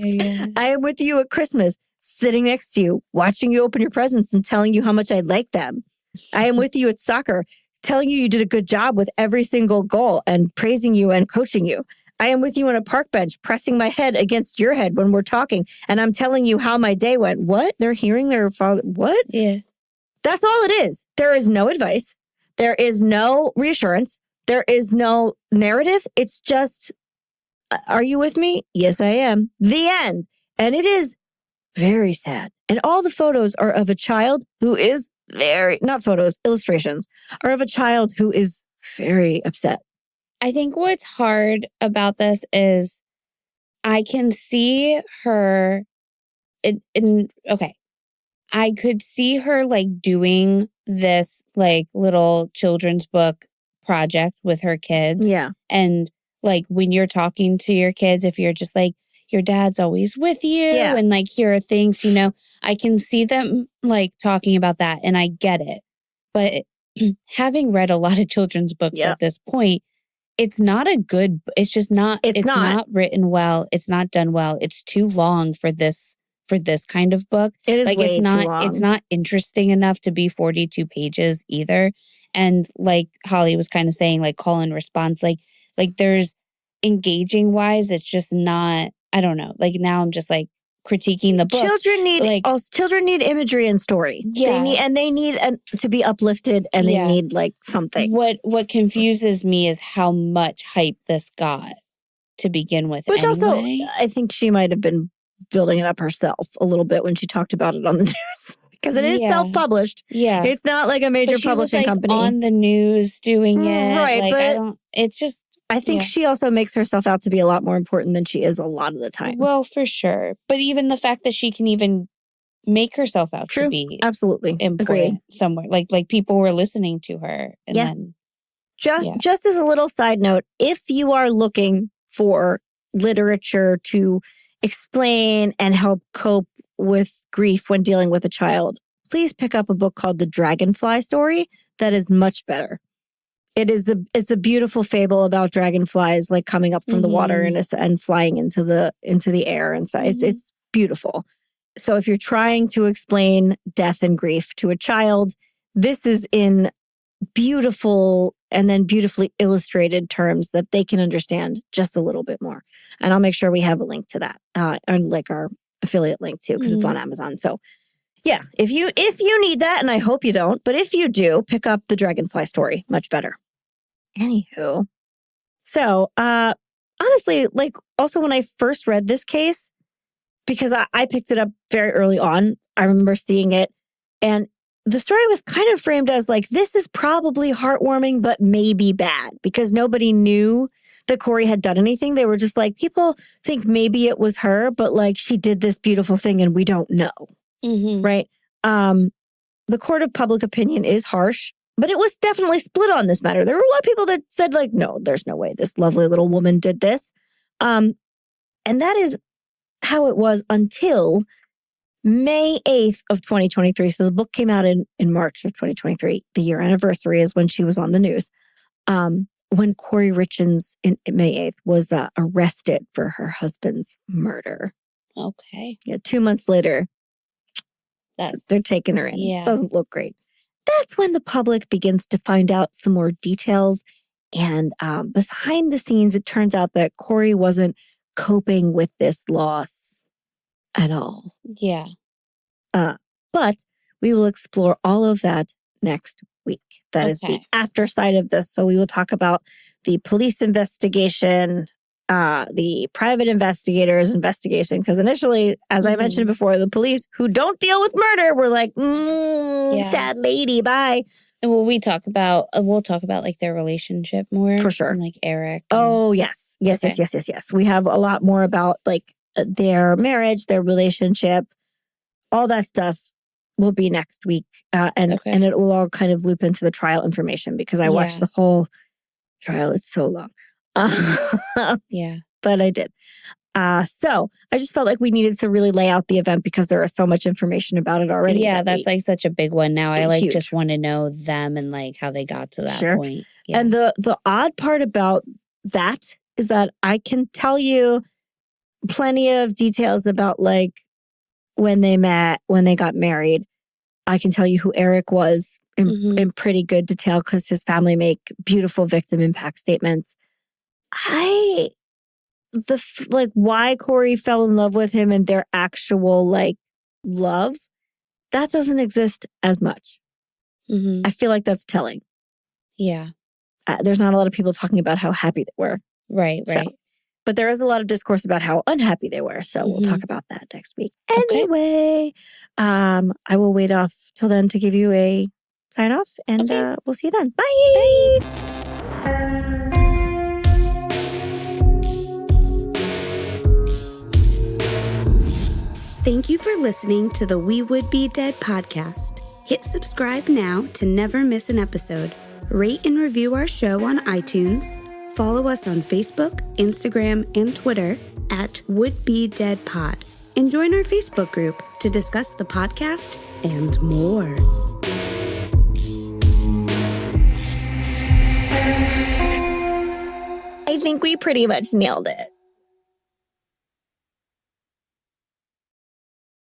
I am with you at Christmas, sitting next to you, watching you open your presents and telling you how much I like them. I am with you at soccer, telling you did a good job with every single goal and praising you and coaching you. I am with you on a park bench, pressing my head against your head when we're talking, and I'm telling you how my day went." What? They're hearing their father? What? Yeah. That's all it is. There is no advice. There is no reassurance. There is no narrative. It's just, "Are you with me? Yes, I am." The end. And it is very sad. And all the photos are of a child who is illustrations are of a child who is very upset. I think what's hard about this is I can see her I could see her like doing this like little children's book project with her kids. Yeah. And like when you're talking to your kids, if you're just like, your dad's always with you and like here are things, I can see them like talking about that and I get it. But having read a lot of children's books at this point, it's not it's not written well. It's not done well. It's too long for this kind of book. It is like way too long. It's not interesting enough to be 42 pages either. And like Holly was kind of saying, like call and response, like there's engaging wise, it's just not, I don't know. Like now I'm just like critiquing the book. Children need imagery and story. Yeah. They need to be uplifted and they need like something. What confuses me is how much hype this got to begin with. Which anyway. Also, I think she might have been building it up herself a little bit when she talked about it on the news. Because it is self-published. Yeah. It's not like a major publishing company. On the news doing it. Right, but it's just... I think she also makes herself out to be a lot more important than she is a lot of the time. Well, for sure. But even the fact that she can even make herself out to be absolutely important somewhere. Like people were listening to her. And then... Just as a little side note, if you are looking for literature to explain and help cope with grief when dealing with a child, please pick up a book called The Dragonfly Story. That is much better. It's a beautiful fable about dragonflies like coming up from the water and flying into the air and stuff. It's beautiful. So if you're trying to explain death and grief to a child, this is in beautiful and then beautifully illustrated terms that they can understand just a little bit more. And I'll make sure we have a link to that, and like our affiliate link too, because it's on Amazon. So yeah, if you need that, and I hope you don't, but if you do, pick up the Dragonfly story. Much better. Anywho. So honestly, like also when I first read this case, because I picked it up very early on, I remember seeing it, and the story was kind of framed as like, this is probably heartwarming, but maybe bad, because nobody knew that Kouri had done anything. They were just like, people think maybe it was her, but like she did this beautiful thing and we don't know. Right? The court of public opinion is harsh, but it was definitely split on this matter. There were a lot of people that said like, no, there's no way this lovely little woman did this. And that is how it was until May 8th of 2023. So the book came out in March of 2023. The year anniversary is when she was on the news. When Kouri Richins in May 8th was arrested for her husband's murder. Okay. Yeah, 2 months later, they're taking her in. Yeah. Doesn't look great. That's when the public begins to find out some more details. And behind the scenes, it turns out that Kouri wasn't coping with this loss at all. Yeah. But we will explore all of that next week. That is the after side of this. So we will talk about the police investigation, the private investigators' investigation. Because initially, as I mentioned before, the police who don't deal with murder were like, sad lady, bye. And we'll talk about like their relationship more. For sure. And like Eric. Oh, yes. Yes. We have a lot more about like their marriage, their relationship, all that stuff will be next week. And it will all kind of loop into the trial information because I watched the whole trial. It's so long. Yeah. But I did. So I just felt like we needed to really lay out the event because there is so much information about it already. Yeah, that's like such a big one now. I like just want to know them and like how they got to that point. Yeah. And the odd part about that is that I can tell you plenty of details about like when they met, when they got married. I can tell you who Eric was in pretty good detail because his family make beautiful victim impact statements. Why Kouri fell in love with him and their actual like love, that doesn't exist as much. I feel like that's telling. Yeah. There's not a lot of people talking about how happy they were. Right. So, but there is a lot of discourse about how unhappy they were. So we'll talk about that next week. Anyway, I will wait off till then to give you a sign off and we'll see you then. Bye. Thank you for listening to the We Would Be Dead podcast. Hit subscribe now to never miss an episode. Rate and review our show on iTunes. Follow us on Facebook, Instagram, and Twitter at Would Be Dead Pod. And join our Facebook group to discuss the podcast and more. I think we pretty much nailed it.